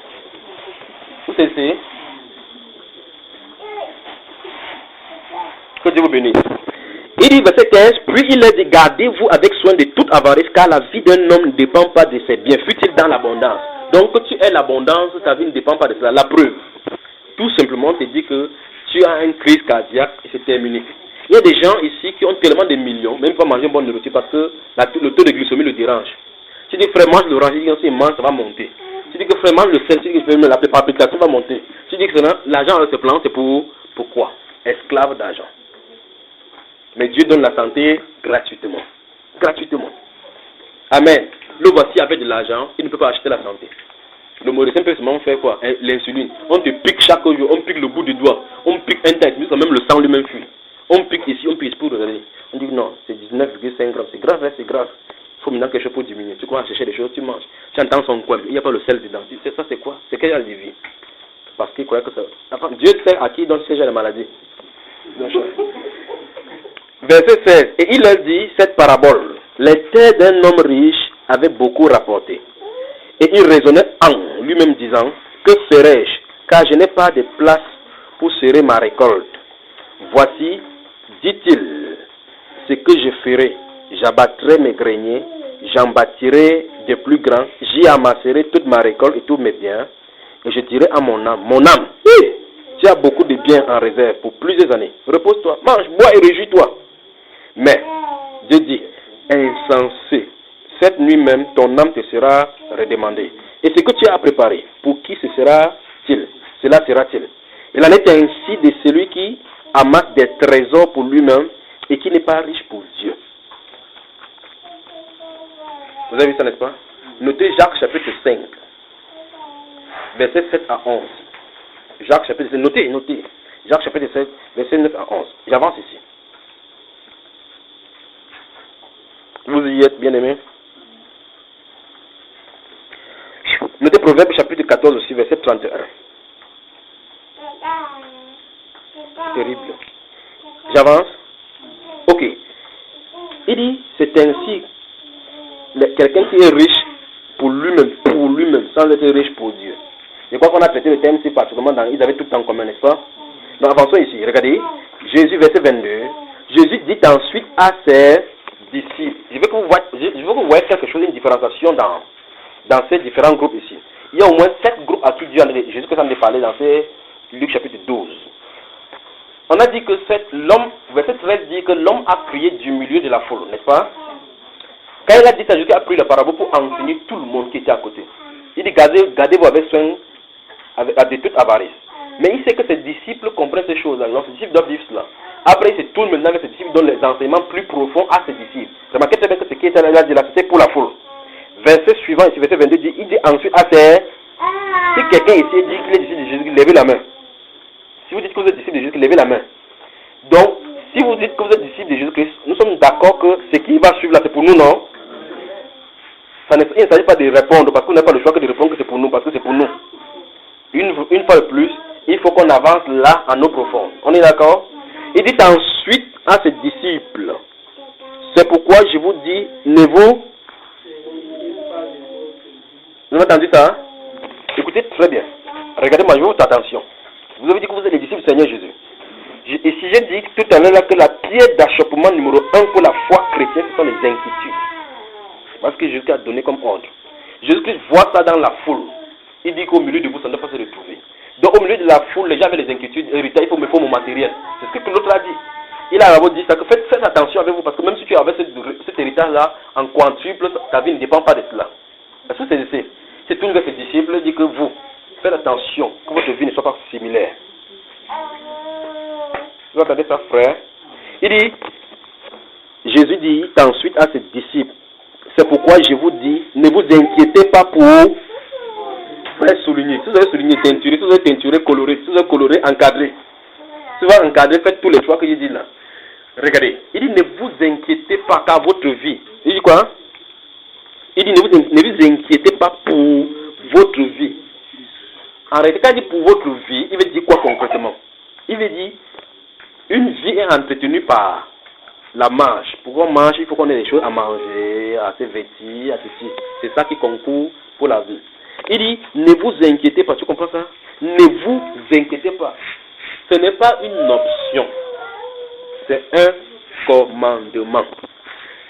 Vous savez, que Dieu vous bénisse. Il dit, verset 15, puis il a dit, gardez-vous avec soin de toute avarice, car la vie d'un homme ne dépend pas de ses biens, fut-il dans l'abondance. Donc, que tu aies l'abondance, ta vie ne dépend pas de cela. La preuve, tout simplement, te dit que tu as une crise cardiaque et c'est terminé. Il y a des gens ici qui ont tellement de millions, même pas manger une bonne nourriture parce que le taux de glycémie le dérange. Tu dis, frère, mange l'orange, il dit, si il mange, ça va monter. Tu dis que frère, mange le sel, tu dis que la palpitation va monter. Tu dis que l'argent avec ce plan, c'est pourquoi? Esclave d'argent. Mais Dieu donne la santé gratuitement. Gratuitement. Amen. Le voici avec de l'argent, il ne peut pas acheter la santé. Le médecin peut seulement faire quoi? L'insuline. On te pique chaque jour, on pique le bout du doigt, on pique un tête, même le sang lui-même fuit. On pique ici, on pique pour regarder. On dit non, c'est 19,5 grammes. C'est grave, hein, c'est grave. Il faut maintenant quelque chose pour diminuer. Tu commences à chercher des choses, tu manges. Tu entends son coin, il n'y a pas le sel dedans. Ça c'est quoi? C'est quel genre de vie? Parce qu'il croyait que ça. Enfin, Dieu sait à qui il donne ce genre de maladie. Verset 16. Et il leur dit cette parabole. Les terres d'un homme riche avaient beaucoup rapporté. Et il raisonnait en lui-même disant, que ferai-je, car je n'ai pas de place pour serrer ma récolte. Voici, dit-il, ce que je ferai. J'abattrai mes greniers, j'en bâtirai de plus grands, j'y amasserai toute ma récolte et tous mes biens, et je dirai à mon âme, tu as beaucoup de biens en réserve pour plusieurs années. Repose-toi, mange, bois et réjouis-toi. Mais, Dieu dit, insensé, cette nuit même, ton âme te sera redemandée. Et ce que tu as préparé, pour qui cela sera-t-il? Il en est ainsi de celui qui amasse des trésors pour lui-même et qui n'est pas riche pour Dieu. Vous avez vu ça, n'est-ce pas? Notez Jacques chapitre 5, versets 7 à 11. Jacques chapitre 5, notez. Jacques chapitre 7, versets 9 à 11. J'avance ici. Vous y êtes, bien aimés? Notez Proverbe chapitre 14 aussi, verset 31. Terrible. J'avance. Ok. Il dit, c'est ainsi, quelqu'un qui est riche pour lui-même, sans être riche pour Dieu. Je crois qu'on a traité le thème, c'est particulièrement dans, ils avaient tout en commun, n'est-ce pas? Donc avançons ici, regardez, Jésus, verset 22, Jésus dit ensuite à ses disciples, je veux que vous voyez quelque chose, une différenciation dans ces différents groupes ici. Il y a au moins 7 groupes à qui Dieu Jésus que ça en a parlé dans Luc chapitre 12. On a dit que l'homme, verset 13 dit que l'homme a crié du milieu de la foule, n'est-ce pas? Quand il a dit ça, Jésus a pris la parabole pour enseigner tout le monde qui était à côté. Il dit, gardez-vous avec soin, de toute avarice. Mais il sait que ses disciples comprennent ces choses-là. Donc ses disciples doivent vivre cela. Après, il se tourne maintenant avec ses disciples, donne les enseignements plus profonds à ses disciples. Remarquez très bien que ce qui était là dit là, c'était pour la foule. Verset suivant, ici, verset 22, il dit ensuite à ses... Si quelqu'un ici dit qu'il est disciple de Jésus, levez la main. Si vous dites que vous êtes disciple de Jésus, levez la main. Donc, si vous dites que vous êtes disciple de Jésus-Christ, nous sommes d'accord que ce qui va suivre là, c'est pour nous, non? Il ne s'agit pas de répondre, parce qu'on n'a pas le choix que de répondre que c'est pour nous, parce que c'est pour nous. Une fois de plus, il faut qu'on avance là en eau profonde. On est d'accord? Il dit ensuite à ses disciples, c'est pourquoi je vous dis, vous avez entendu ça? Hein? Écoutez très bien. Regardez-moi, je veux votre attention. Vous avez dit que vous êtes les disciples du Seigneur Jésus. Et si j'ai dit tout à l'heure que la pierre d'achoppement numéro 1 pour la foi chrétienne, ce sont les inquiétudes. Parce que Jésus a donné comme ordre. Jésus-Christ voit ça dans la foule. Il dit qu'au milieu de vous, ça ne doit pas se retrouver. Donc au milieu de la foule, les gens avaient les inquiétudes, héritage, il faut me faire mon matériel. C'est ce que l'autre a dit. Il a d'abord dit ça, que faites attention avec vous, parce que même si tu avais cet héritage-là en quintuple, ta vie ne dépend pas de cela. Est-ce que c'est tout de ses disciples, il dit que vous, faites attention, que votre vie ne soit pas similaire. Vous entendez ça, frère? Il dit, Jésus dit ensuite à ses disciples, c'est pourquoi je vous dis, ne vous inquiétez pas pour... Frère, souligner. Si vous avez souligné, teinturé, si vous avez teinturé, coloré, si vous avez coloré, encadré. Si vous avez encadré, faites tous les choix que j'ai dit là. Regardez, il dit ne vous inquiétez pas car votre vie. Il dit quoi? Il dit ne vous inquiétez pas pour votre vie. En réalité, quand il dit pour votre vie, il veut dire quoi concrètement? Il veut dire une vie est entretenue par la marche. Pour qu'on mange, il faut qu'on ait des choses à manger, à se vêtir, à ceci. C'est ça qui concourt pour la vie. Il dit, ne vous inquiétez pas. Tu comprends ça? Ne vous inquiétez pas. Ce n'est pas une option. C'est un commandement.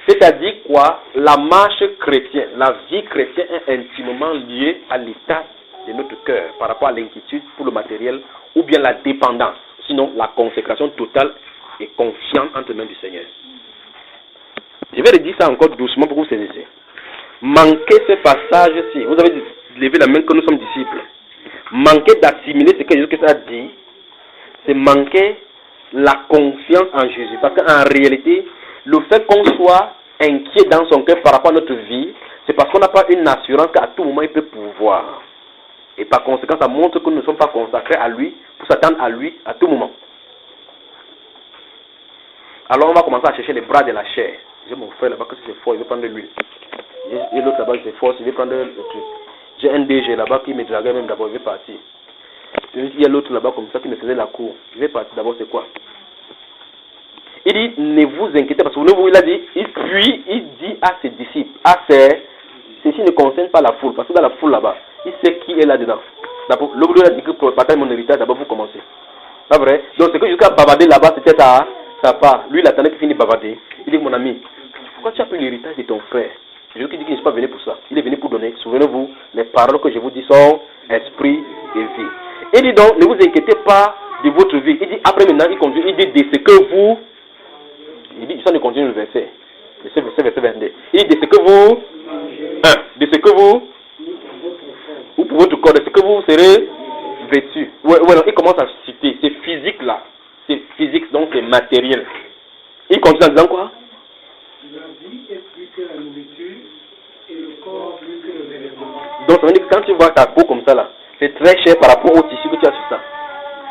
C'est-à-dire quoi? La marche chrétienne, la vie chrétienne est intimement liée à l'état de notre cœur par rapport à l'inquiétude pour le matériel ou bien la dépendance. Sinon, la consécration totale et confiante entre les mains du Seigneur. Je vais redire ça encore doucement pour que vous saisissiez. Manquez ce passage-ci. Vous avez levé la main que nous sommes disciples. Manquer d'assimiler ce que Jésus a dit, c'est manquer la confiance en Jésus. Parce qu'en réalité, le fait qu'on soit inquiet dans son cœur par rapport à notre vie, c'est parce qu'on n'a pas une assurance qu'à tout moment il peut pouvoir. Et par conséquent, ça montre que nous ne sommes pas consacrés à lui pour s'attendre à lui à tout moment. Alors on va commencer à chercher les bras de la chair. J'ai mon frère là-bas que c'est fort, il veut prendre de l'huile. Et l'autre là-bas c'est fort, il veut prendre le truc. J'ai un DG là-bas qui me draguait même d'abord, il veut partir. Il y a l'autre là-bas comme ça qui me faisait la cour. Il veut partir d'abord, c'est quoi? Il dit, ne vous inquiétez pas. Souvenez-vous, il a dit, puis il dit à ses disciples, ceci ne concerne pas la foule, parce que dans la foule là-bas, il sait qui est là-dedans. L'autre a dit que pour partager mon héritage, d'abord vous commencez. Pas vrai? Donc c'est que jusqu'à bavarder là-bas, c'était sa part. Lui, il attendait qu'il finisse de bavarder. Il dit, mon ami, pourquoi tu as pris l'héritage de ton frère? Jésus qui dit qu'il n'est pas venu pour ça. Il est venu pour donner. Souvenez-vous, les paroles que je vous dis sont esprit et vie. Il dit donc, ne vous inquiétez pas de votre vie. Il dit, après maintenant, il continue, il dit, de ce que vous... Il dit, ça ne continue le verset. Verset 22. Il dit, de ce que vous... de ce que vous... ou pour votre corps, de ce que vous serez vêtu. Ouais, non, il commence à citer, c'est physique là. C'est physique, donc c'est matériel. Il continue en disant quoi? La vie est plus que la nourriture et le corps plus que le vêtement. Donc ça veut dire que quand tu vois ta peau comme ça là, c'est très cher par rapport au tissu que tu as sur ça.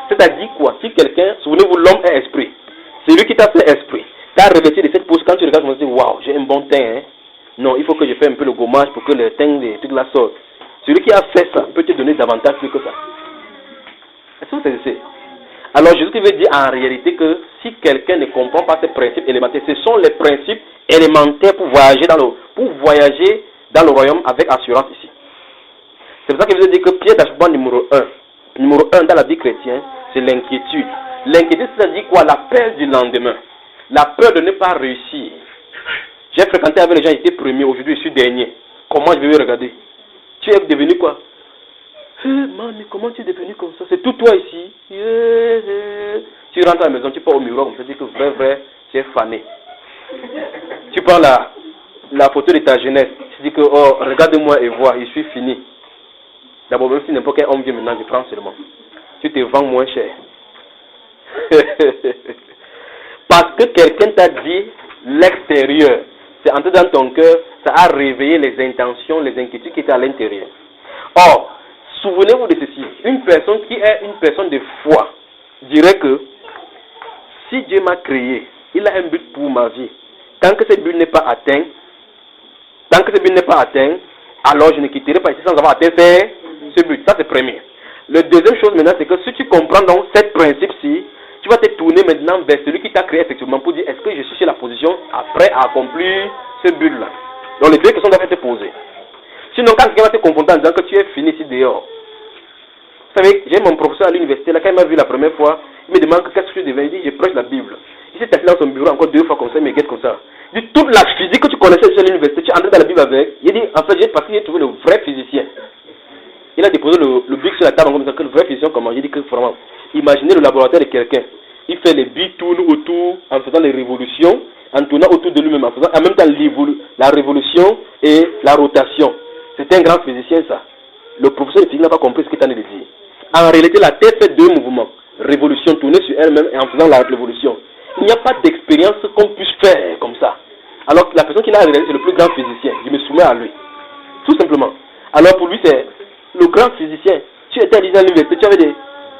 C'est-à-dire quoi? Si quelqu'un, souvenez-vous, l'homme est esprit. C'est lui qui t'a fait esprit. T'as revêtu de cette peau, quand tu regardes, tu vas te dire, waouh, j'ai un bon teint. Hein? Non, il faut que je fasse un peu le gommage pour que le teint, les trucs là sortent. Celui qui a fait ça peut te donner davantage plus que ça. Est-ce que vous savez? Alors Jésus veut dire en réalité que si quelqu'un ne comprend pas ces principes élémentaires, ce sont les principes élémentaires pour voyager dans le royaume avec assurance ici. C'est pour ça qu'il veut dire que piège d'achoppement numéro 1. Numéro 1 dans la vie chrétienne, c'est l'inquiétude. L'inquiétude, c'est-à-dire quoi? La peur du lendemain. La peur de ne pas réussir. J'ai fréquenté avec les gens, j'étais premier, aujourd'hui je suis dernier. Comment je vais regarder? Tu es devenu quoi? Man, mais comment tu es devenu comme ça? C'est tout toi ici. Tu rentres à la maison, tu pars au miroir, on te dit que vrai, tu es fané. Tu prends la photo de ta jeunesse, tu dis que, oh, regarde-moi et vois, je suis fini. D'abord, même si n'importe quel homme vient maintenant, je prends seulement. Tu te vends moins cher. Parce que quelqu'un t'a dit l'extérieur. C'est entré dans ton cœur, ça a réveillé les intentions, les inquiétudes qui étaient à l'intérieur. Or, souvenez-vous de ceci. Une personne qui est une personne de foi dirait que si Dieu m'a créé, il a un but pour ma vie. Tant que ce but n'est pas atteint, alors je ne quitterai pas ici sans avoir atteint ce but. Ça, c'est premier. Le deuxième chose maintenant, c'est que si tu comprends donc ce principe-ci, tu vas te tourner maintenant vers celui qui t'a créé effectivement pour dire est-ce que je suis sur la position après à accomplir ce but-là. Donc les deux questions doivent être posées. Sinon, quand quelqu'un va te confronter en disant que tu es fini ici dehors. Vous savez, j'ai mon professeur à l'université, là, quand il m'a vu la première fois, il me demande qu'est-ce que je devais. Il dit, je prêche la Bible. Il s'est assis dans son bureau encore 2 fois comme ça, il me guette comme ça. Il dit, toute la physique que tu connaissais à l'université, tu es entré dans la Bible avec. Il dit, en fait, parce qu'il a trouvé le vrai physicien. Il a déposé le bic sur la table comme ça, que le vrai physicien comment? Il dit que vraiment, imaginez le laboratoire de quelqu'un. Il fait les billes, tourne autour, en faisant les révolutions, en tournant autour de lui-même, en faisant en même temps la révolution et la rotation. C'est un grand physicien, ça. Le professeur de physique n'a pas compris ce qu'il t'en est de dire. En réalité, la Terre fait 2 mouvements. Révolution, tourner sur elle-même et en faisant la révolution. Il n'y a pas d'expérience qu'on puisse faire comme ça. Alors, la personne qui l'a réalisé, c'est le plus grand physicien. Je me soumets à lui. Tout simplement. Alors, pour lui, c'est le grand physicien. Tu étais à l'université, tu avais des...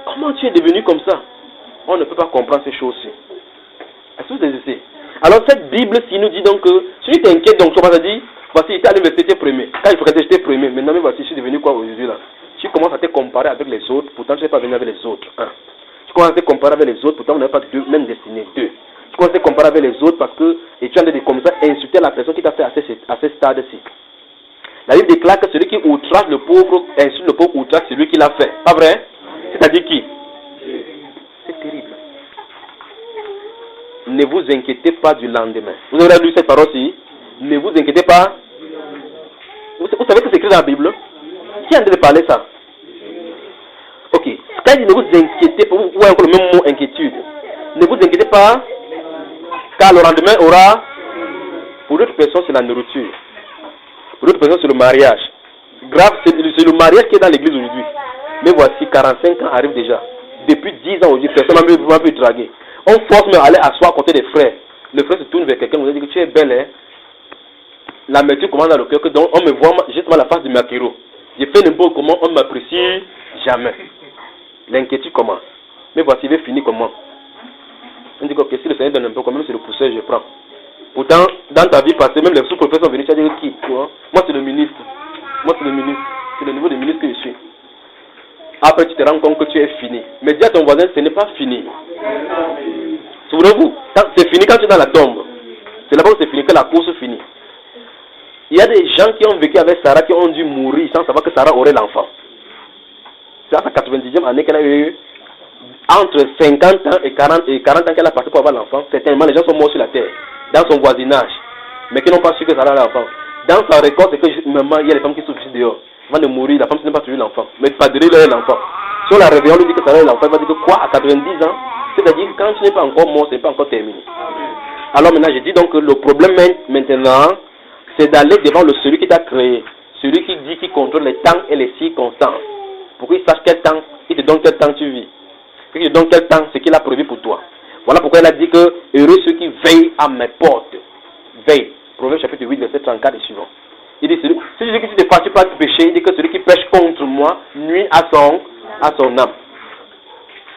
Comment tu es devenu comme ça? On ne peut pas comprendre ces choses-ci. Est-ce que vous essayez? Alors, cette Bible-ci nous dit donc que si tu t'inquiètes, donc tu vas te dire, voici, j'étais à l'université, j'étais premier. Quand il faut que j'étais premier, maintenant, mais voici, je suis devenu quoi aujourd'hui là? Tu commences à te comparer avec les autres, pourtant tu n'es pas venu avec les autres. 1. Tu commences à te comparer avec les autres, pourtant vous n'avez pas deux mêmes destinées. 2. Tu commences à te comparer avec les autres parce que, et tu as de comme ça insulter la personne qui t'a fait à ce stade-ci. La Bible déclare que celui qui outrage le pauvre, insulte le pauvre, outrage celui qui l'a fait. Pas vrai? C'est-à-dire qui? C'est terrible. Ne vous inquiétez pas du lendemain. Vous avez lu cette parole-ci? Ne vous inquiétez pas. Vous savez que c'est écrit dans la Bible? Qui est en train de parler ça? Ok. Quand il dit ne vous inquiétez pas, ou encore le même mot inquiétude. Ne vous inquiétez pas, car le lendemain aura, pour d'autres personnes, c'est la nourriture. Pour d'autres personnes, c'est le mariage. Grave, c'est le mariage qui est dans l'église aujourd'hui. Mais voici, 45 ans arrivent déjà. Depuis 10 ans aujourd'hui, personne ne m'a pu draguer. On force même à aller asseoir à côté des frères. Le frère se tourne vers quelqu'un, vous dit que tu es belle, hein. L'amertume commence dans le cœur, que donc on me voit justement la face de Makiro. Je fais n'importe comment, on ne m'apprécie jamais. L'inquiétude commence. Mais voici, il va finir comment? On dit que si le Seigneur donne un peu, quand même c'est le pousseur, je prends. Pourtant, dans ta vie passée, même les sous-professeurs sont venus, tu as dit qui? Tu vois? Moi, c'est le ministre. C'est le niveau de ministre que je suis. Après, tu te rends compte que tu es fini. Mais dis à ton voisin, ce n'est pas fini. Souvenez-vous, c'est fini quand tu es dans la tombe. C'est là-bas où c'est fini, que la course finit. Il y a des gens qui ont vécu avec Sarah, qui ont dû mourir sans savoir que Sarah aurait l'enfant. C'est à sa 90e année qu'elle a eu, entre 50 ans et 40 ans qu'elle a passé pour avoir l'enfant. Certainement, les gens sont morts sur la terre, dans son voisinage, mais qui n'ont pas su que Sarah a l'enfant. Dans sa récolte, c'est que maman, il y a les femmes qui souffrent dehors. Avant de mourir, la femme n'a pas trouvé l'enfant. Mais pas de là, l'enfant. Si on la réveille, on lui dit que Sarah a l'enfant, elle va dire que quoi, à 90 ans? C'est-à-dire que quand tu n'es pas encore mort, ce n'est pas encore terminé. Alors maintenant, je dis donc que le problème maintenant, c'est d'aller devant celui qui t'a créé. celui qui dit qu'il contrôle les temps et les circonstances. Pour qu'il sache quel temps, il te donne quel temps tu vis. Il te donne quel temps, ce qu'il a prévu pour toi. Voilà pourquoi il a dit que heureux ceux qui veillent à mes portes. Veille. Proverbe chapitre 8, verset 34 et suivant. Il dit, celui qui ne fâche pas du péché, il dit que celui qui pêche contre moi nuit à son âme.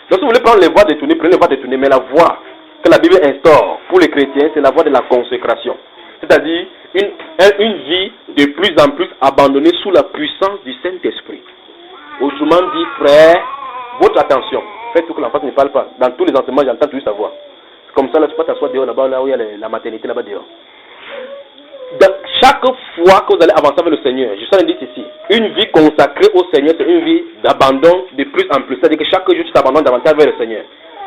Donc si vous voulez prendre les voies détournées, prenez les voies détournées, mais la voie que la Bible instaure pour les chrétiens, c'est la voie de la consécration. C'est-à-dire une vie de plus en plus abandonnée sous la puissance du Saint-Esprit. Autrement dit, frère, votre attention. Faites tout que l'enfant ne parle pas. Dans tous les enseignements, j'entends toujours sa voix. C'est comme ça, là, tu peux t'asseoir dehors, là-bas, là où il y a la maternité, là-bas dehors. Chaque fois que vous allez avancer avec le Seigneur, je suis dit ici, une vie consacrée au Seigneur, c'est une vie d'abandon de plus en plus. C'est-à-dire que chaque jour, tu t'abandonnes davantage vers le Seigneur.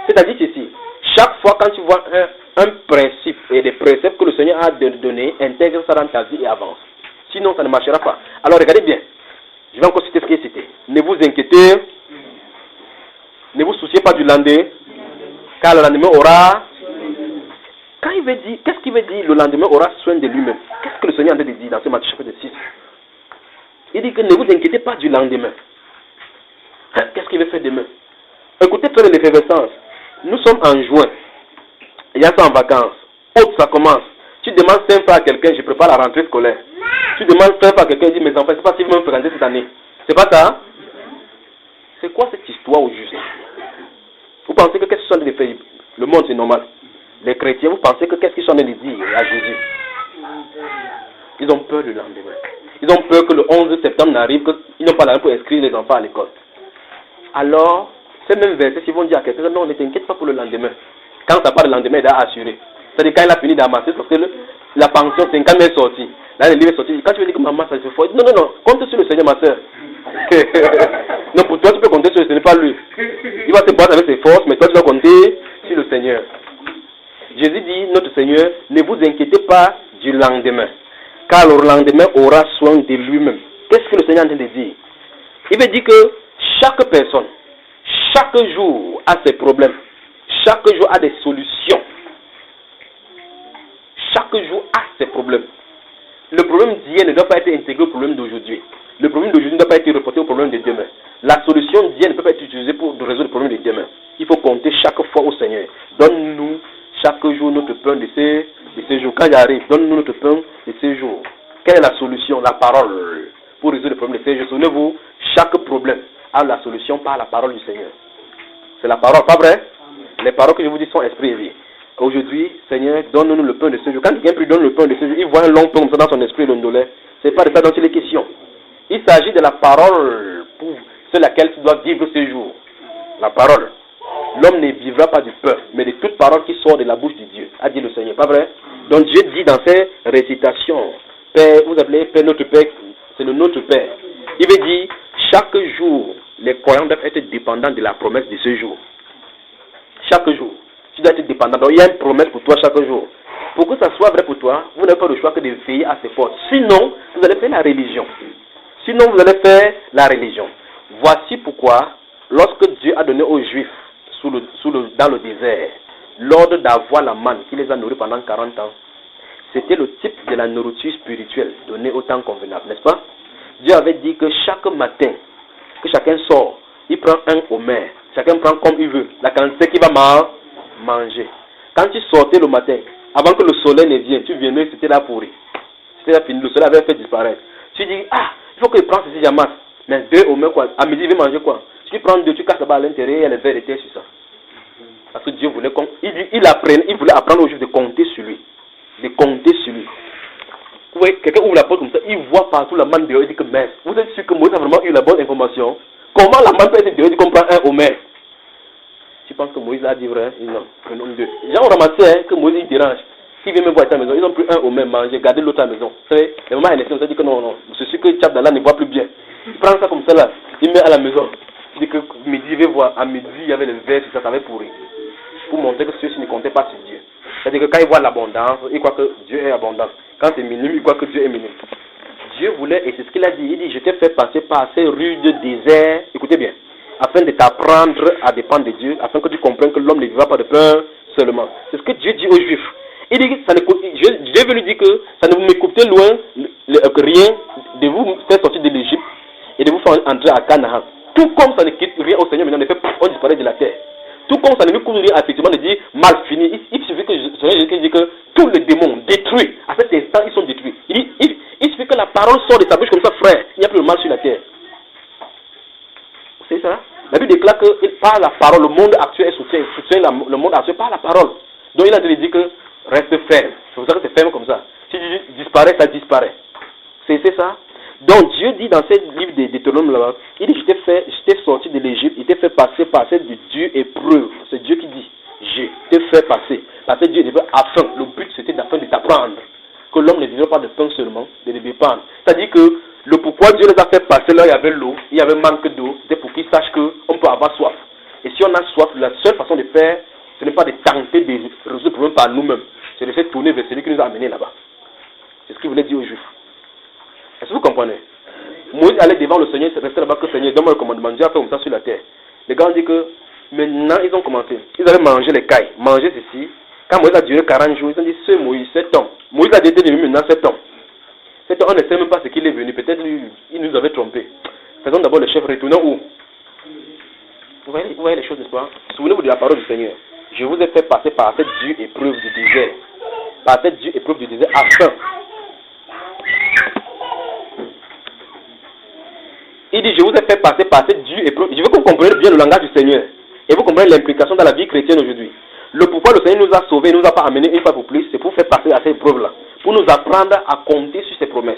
C'est-à-dire ici, chaque fois quand tu vois un principe et des préceptes que le Seigneur a donné, intègre ça dans ta vie et avance. Sinon, ça ne marchera pas. Alors, regardez bien. Je vais encore citer ce qui est cité. Ne vous inquiétez, ne vous souciez pas du lendemain, car le lendemain aura... Quand il veut dire, qu'est-ce qu'il veut dire, le lendemain aura soin de lui-même? Qu'est-ce que le Seigneur a dit dans ce Matthieu chapitre 6? Il dit que ne vous inquiétez pas du lendemain. Qu'est-ce qu'il veut faire demain? Écoutez très l'effervescence. Nous sommes en juin. Il y a ça en vacances. Août, ça commence. Tu demandes 5 fois à quelqu'un, je prépare la rentrée scolaire. Tu demandes 5 fois à quelqu'un, il dit, mes enfants, c'est pas si vous me fréquentez cette année. C'est pas ça? C'est quoi cette histoire au juste? Vous pensez que qu'est-ce qu'ils sont en train de faire? Le monde, c'est normal. Les chrétiens, vous pensez que qu'est-ce qu'ils sont en train de dire à Jésus? Ils ont peur du lendemain. Ils ont peur que le 11 septembre n'arrive, qu'ils n'ont pas l'argent pour inscrire les enfants à l'école. Alors, ces mêmes versets, s'ils vont dire à quelqu'un, non, ne t'inquiète pas pour le lendemain. Quand ça part le lendemain, il a assuré. C'est-à-dire quand il a fini d'amasser, parce que la pension, 5 ans est sortie. Là, le livre est sorti. Quand tu veux dire que maman, ça se fait, non, compte sur le Seigneur, ma soeur. Non, pour toi, tu peux compter sur le Seigneur, pas lui. Il va se battre avec ses forces, mais toi, tu dois compter sur le Seigneur. Jésus dit, notre Seigneur, ne vous inquiétez pas du lendemain, car le lendemain aura soin de lui-même. Qu'est-ce que le Seigneur est en train de dire? Il veut dire que chaque personne, chaque jour a ses problèmes, chaque jour a des solutions. Chaque jour a ses problèmes. Le problème d'hier ne doit pas être intégré au problème d'aujourd'hui. Le problème d'aujourd'hui ne doit pas être reporté au problème de demain. La solution d'hier ne peut pas être utilisée pour résoudre le problème de demain. Il faut compter chaque fois au Seigneur. Donne-nous chaque jour notre pain de ces jours. Quand j'arrive, donne-nous notre pain de ces jours. Quelle est la solution? La parole. Pour résoudre le problème de ces jours. Souvenez-vous, chaque problème a la solution par la parole du Seigneur. C'est la parole, pas vrai? Les paroles que je vous dis sont esprit et vie. Aujourd'hui, Seigneur, donne-nous le pain de ce jour. Quand quelqu'un lui donne le pain de ce jour, il voit un long pain comme ça dans son esprit, le ndolé. C'est pas de ça dont il est question. Il s'agit de la parole sur laquelle tu dois vivre ce jour. La parole. L'homme ne vivra pas du pain, mais de toute parole qui sort de la bouche de Dieu, a dit le Seigneur. Pas vrai? Donc Dieu dit dans ses récitations, Père, vous appelez Père notre Père, c'est le notre Père. Il veut dire, chaque jour, les croyants doivent être dépendants de la promesse de ce jour. Chaque jour. Tu dois être dépendant. Donc il y a une promesse pour toi chaque jour. Pour que ça soit vrai pour toi, vous n'avez pas le choix que de veiller à ses portes. Sinon, vous allez faire la religion. Sinon, vous allez faire la religion. Voici pourquoi, lorsque Dieu a donné aux Juifs, dans le désert, l'ordre d'avoir la manne qui les a nourris pendant 40 ans, c'était le type de la nourriture spirituelle donnée au temps convenable, n'est-ce pas? Dieu avait dit que chaque matin, que chacun sort, il prend un omer. Chacun prend comme il veut, la quantité qu'il va manger. Quand tu sortais le matin, avant que le soleil ne vienne, tu venais, c'était là pourri. C'était là fini, le soleil avait fait disparaître. Tu dis, il faut que je prenne ceci, j'amasse. Mais 2 omers, quoi. À midi, il va manger quoi? Si tu prends 2, tu casses là-bas à l'intérieur, il y a les vers de terre sur ça. Parce que Dieu voulait il voulait apprendre aux Juifs de compter sur lui. De compter sur lui. Vous voyez, quelqu'un ouvre la porte comme ça, il voit partout la manne dehors, il dit que mince, vous êtes sûr que Moïse a vraiment eu la bonne information? Comment la manne peut être dehors, il dit qu'on prend un omer? Tu penses que Moïse a dit vrai? Non, prenons 2. Les gens ont ramassé que Moïse il dérange. Qui vient me voir à ta maison, ils ont pris un omer, manger, garder l'autre à la maison. Le moment est laissé, on s'est dit que non, c'est sûr que Tchabdallah ne voit plus bien. Il prend ça comme ça là, il met à la maison. Il dit que midi, il va voir, à midi, il y avait le verre, ça avait pourri. Pour montrer que ceux-ci ne comptaient pas sur Dieu. C'est-à-dire que quand il voit l'abondance, il croit que Dieu est abondant. Quand c'est minime, il croit que Dieu est minime. Dieu voulait, et c'est ce qu'il a dit, il dit, je t'ai fait passer par ces rudes déserts, écoutez bien, afin de t'apprendre à dépendre de Dieu, afin que tu comprennes que l'homme ne vivra pas de pain seulement. C'est ce que Dieu dit aux Juifs. Il dit, Dieu veut lui dire que ça ne vous m'écoutez loin, rien de vous faut entrer à Canaan. Tout comme ça ne quitte rien au Seigneur, maintenant on disparaît de la terre. Tout comme ça ne nous couvre rien, effectivement, de dire mal fini. Il suffit que Jésus dit que tous les démons détruits, à cet instant, ils sont détruits. Il suffit que la parole sort de sa bouche comme ça, frère. Il n'y a plus de mal sur la terre. C'est ça? La Bible déclare que par la parole, le monde actuel soutient le monde actuel par la parole. Donc il a dit que reste ferme. C'est pour ça que c'est ferme comme ça. Si tu disparais, ça disparaît. C'est ça? Donc Dieu dit dans ce livre de Deutéronome là-bas, il dit j'étais sorti de l'Égypte, il t'a fait passer par cette dure épreuve. C'est Dieu qui dit, je t'ai fait passer. Parce que Dieu dit afin, le but c'était afin de t'apprendre que l'homme ne vivrait pas de pain seulement, de dépendre. C'est-à-dire que le pourquoi Dieu les a fait passer là, il y avait l'eau, il y avait manque d'eau, c'était pour qu'ils sachent qu'on peut avoir soif. Et si on a soif, la seule façon de faire, ce n'est pas de tenter de résoudre le problème par nous-mêmes, c'est de faire tourner vers celui qui nous a amenés là-bas. C'est ce qu'il voulait dire aux Juifs. Est-ce que vous comprenez? Moïse allait devant le Seigneur, restait là-bas que le Seigneur donne le commandement. Dieu a fait comme ça sur la terre. Les gars ont dit que maintenant ils ont commencé. Ils allaient manger les cailles, manger ceci. Quand Moïse a duré 40 jours, ils ont dit c'est Moïse, cet homme. Moïse a été venu maintenant, cet homme. Cet homme, on ne sait même pas ce qu'il est venu. Peut-être il nous avait trompés. Faisons d'abord le chef, retournons où? Vous voyez les choses, n'est-ce pas? Souvenez-vous de la parole du Seigneur. Je vous ai fait passer par cette dure épreuve du désert. Par cette dure épreuve du désert afin. Il dit, je vous ai fait passer par cette dure épreuve. Je veux que vous compreniez bien le langage du Seigneur. Et vous comprenez l'implication dans la vie chrétienne aujourd'hui. Le pourquoi le Seigneur nous a sauvés, ne nous a pas amenés une fois pour plus, c'est pour faire passer à cette épreuve-là. Pour nous apprendre à compter sur ses promesses.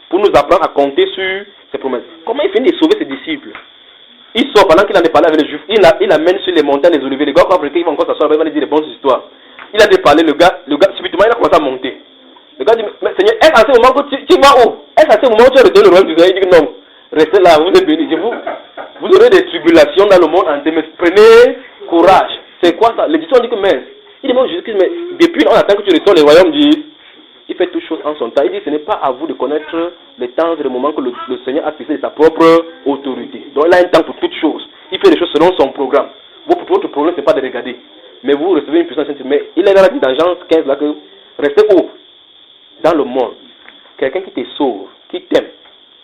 Pour nous apprendre à compter sur ses promesses. Comment il finit de sauver ses disciples? Il sort pendant qu'il en est parlé avec les Juifs. Il amène sur les montagnes les oliviers. Les gars, après, ils vont encore s'asseoir, ils vont dire des bonnes histoires. Il a parlé, le gars, subitement, il a commencé à monter. Le gars dit, mais Seigneur, est-ce à ce moment que tu vas où? Est-ce à ce moment où tu as retourné le royaume du Seigneur? Il dit non. Restez là, vous êtes bénis. Vous aurez des tribulations dans le monde entier, mais prenez courage. C'est quoi ça? Les disciples ont dit que mince. Il dit, Jésus-Christ, mais depuis on attend que tu retournes le royaume dit, il fait toutes choses en son temps. Il dit, ce n'est pas à vous de connaître les temps et les moments que le Seigneur a fixé de sa propre autorité. Donc il a un temps pour toutes choses. Il fait les choses selon son programme. Votre problème, ce n'est pas de regarder. Mais vous recevez une puissance. Mais il est là dit dans Jean 15 là que restez où? Dans le monde. Quelqu'un qui te sauve, qui t'aime.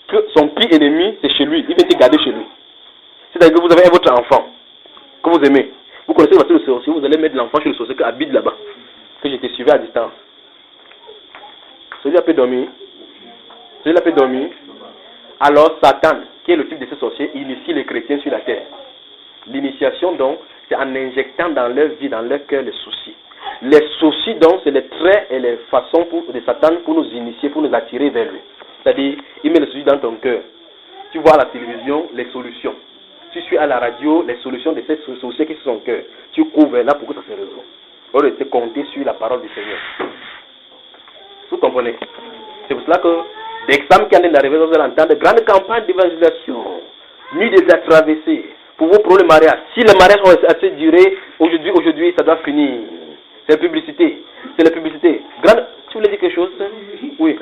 Que son pire ennemi, c'est chez lui. Il vient te garder chez lui. C'est-à-dire que vous avez votre enfant que vous aimez. Vous connaissez le sorcier, vous allez mettre l'enfant chez le sorcier qui habite là-bas. Que j'étais suivi à distance. Celui-là peut dormir. Alors Satan, qui est le type de ce sorcier, initie les chrétiens sur la terre. L'initiation donc, c'est en injectant dans leur vie, dans leur cœur, les soucis. Les soucis donc, c'est les traits et les façons de Satan pour nous initier, pour nous attirer vers lui. C'est-à-dire, il met les soucis dans ton cœur. Tu vois à la télévision les solutions. Tu suis à la radio les solutions de ces soucis qui sont son cœur. Tu couvres là pour que ça se résolve. On doit compter sur la parole du Seigneur. Vous comprenez? C'est pour cela que l'examen qui est d'arriver, vous allez entendre de grandes campagnes d'évangélisation, nuit des traversées, pour vos problèmes de mariage. Si le mariage a assez duré, aujourd'hui, ça doit finir. C'est la publicité. Grande... Tu voulais dire quelque chose? Oui.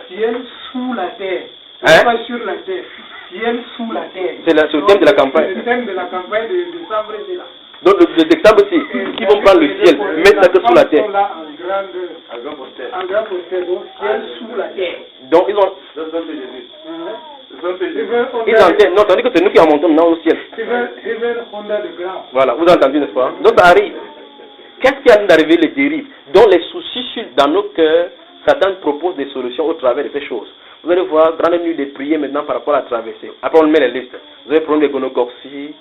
Ciel sous la terre. Pas sur la terre. Ciel sous la terre. C'est le thème de la campagne. C'est le thème de la campagne de décembre, c'est là. Donc l'exemple aussi, ils vont prendre le ciel, mettre ça sous la terre. En grand poster, donc ciel sous la terre. Donc ils ont... Non, tandis que c'est nous qui en montons maintenant au ciel. Voilà, vous avez entendu, n'est-ce pas? Donc ça arrive. Qu'est-ce qui a d'arriver les dérives? Donc les soucis dans nos cœurs, Satan propose des solutions au travers de ces choses. Vous allez voir, grande nuit de prier maintenant par rapport à la traversée. Après on met les listes. Vous avez problème de gonocoxie,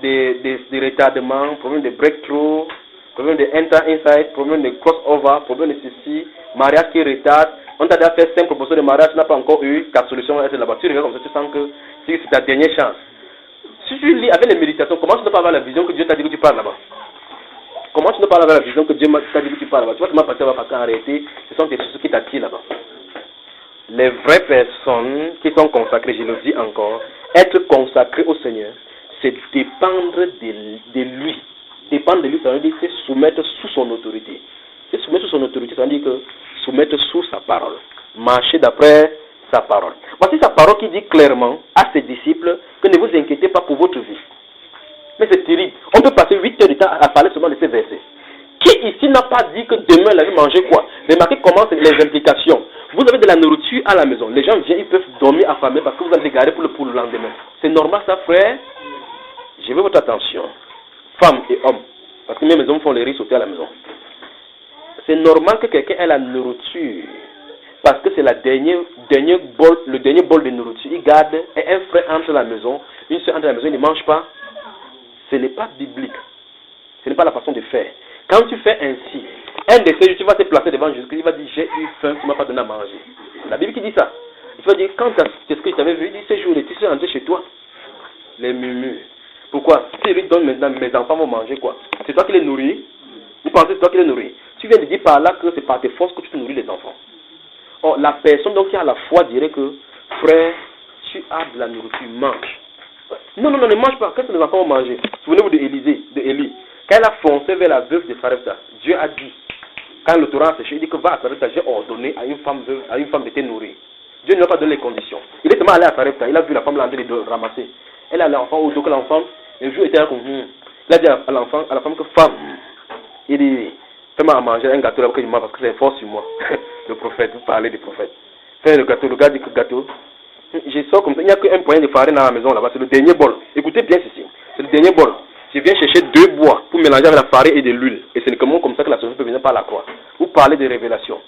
des retardements, problème de breakthrough, problème de enter-inside, problème de crossover, problème de ceci, mariage qui retarde. On t'a déjà fait 5 propositions de mariage, tu n'as pas encore eu 4 solutions à être là-bas. Tu regardes comme ça, tu sens que c'est ta dernière chance. Si tu lis avec les méditations, comment tu ne peux pas avoir la vision que Dieu t'a dit que tu parles là-bas? Comment tu ne peux pas avoir la vision que Dieu t'a dit que tu parles là-bas? Tu vas te partir parce qu'en réalité, ce sont tes soucis qui t'attirent là-bas. Les vraies personnes qui sont consacrées, je le dis encore, être consacré au Seigneur, c'est dépendre de lui. Dépendre de lui, ça veut dire c'est soumettre sous son autorité. C'est soumettre sous son autorité, ça veut dire que soumettre sous sa parole. Marcher d'après sa parole. Voici sa parole qui dit clairement à ses disciples que ne vous inquiétez pas pour votre vie. Mais c'est terrible. On peut passer 8 heures de temps à parler seulement de ces versets. Qui ici n'a pas dit que demain elle allait manger quoi. Remarquez comment c'est les implications. Vous avez de la nourriture à la maison. Les gens viennent, ils peuvent dormir affamés parce que vous allez garder pour le lendemain. C'est normal ça, frère? Je veux votre attention. Femmes et hommes. Parce que même les hommes font les riz sauter à la maison. C'est normal que quelqu'un ait la nourriture. Parce que c'est le dernier bol de nourriture. Il garde et un frère entre la maison, une soeur entre la maison, il ne mange pas. Ce n'est pas biblique. Ce n'est pas la façon de faire. Quand tu fais ainsi, un de ces jours, tu vas te placer devant Jésus-Christ, il va dire, j'ai eu faim, tu ne m'as pas donné à manger. C'est la Bible qui dit ça. Il va dire, quand c'est ce que je t'avais vu, il dit, ces jours, tu sais rentrer chez toi. Les murmures. Pourquoi? Si lui donne maintenant, mes enfants vont manger quoi? C'est toi qui les nourris? Vous pensez que c'est toi qui les nourris? Tu viens de dire par là que c'est par tes forces que tu te nourris les enfants. Or, la personne donc qui a la foi dirait que, frère, tu as de la nourriture, mange. Non, ne mange pas. Qu'est-ce que les enfants vont manger? Souvenez-vous de Élie. Quand elle a foncé vers la veuve de Sarepta, Dieu a dit, quand le torrent a séché, il dit que va à Sarepta, j'ai ordonné à une femme de te nourrir. Dieu ne lui a pas donné les conditions. Il est seulement allé à Sarepta, il a vu la femme là en train de ramasser. Elle a l'enfant au dos que l'enfant, le jour était là comme, il a dit à l'enfant, à la femme que femme, il dit, fais-moi à manger un gâteau là que je mange parce que c'est fort sur moi. Le prophète, vous parlez du prophète. Fais le gâteau, le gars dit que gâteau. Je sors comme ça, il n'y a qu'un poignet de farine dans la maison là-bas, c'est le dernier bol. Écoutez bien ceci, c'est le dernier bol. Je viens chercher 2 bois pour mélanger avec la farine et de l'huile. Et c'est comme ça que la société peut venir par la croix. Vous parlez de révélation.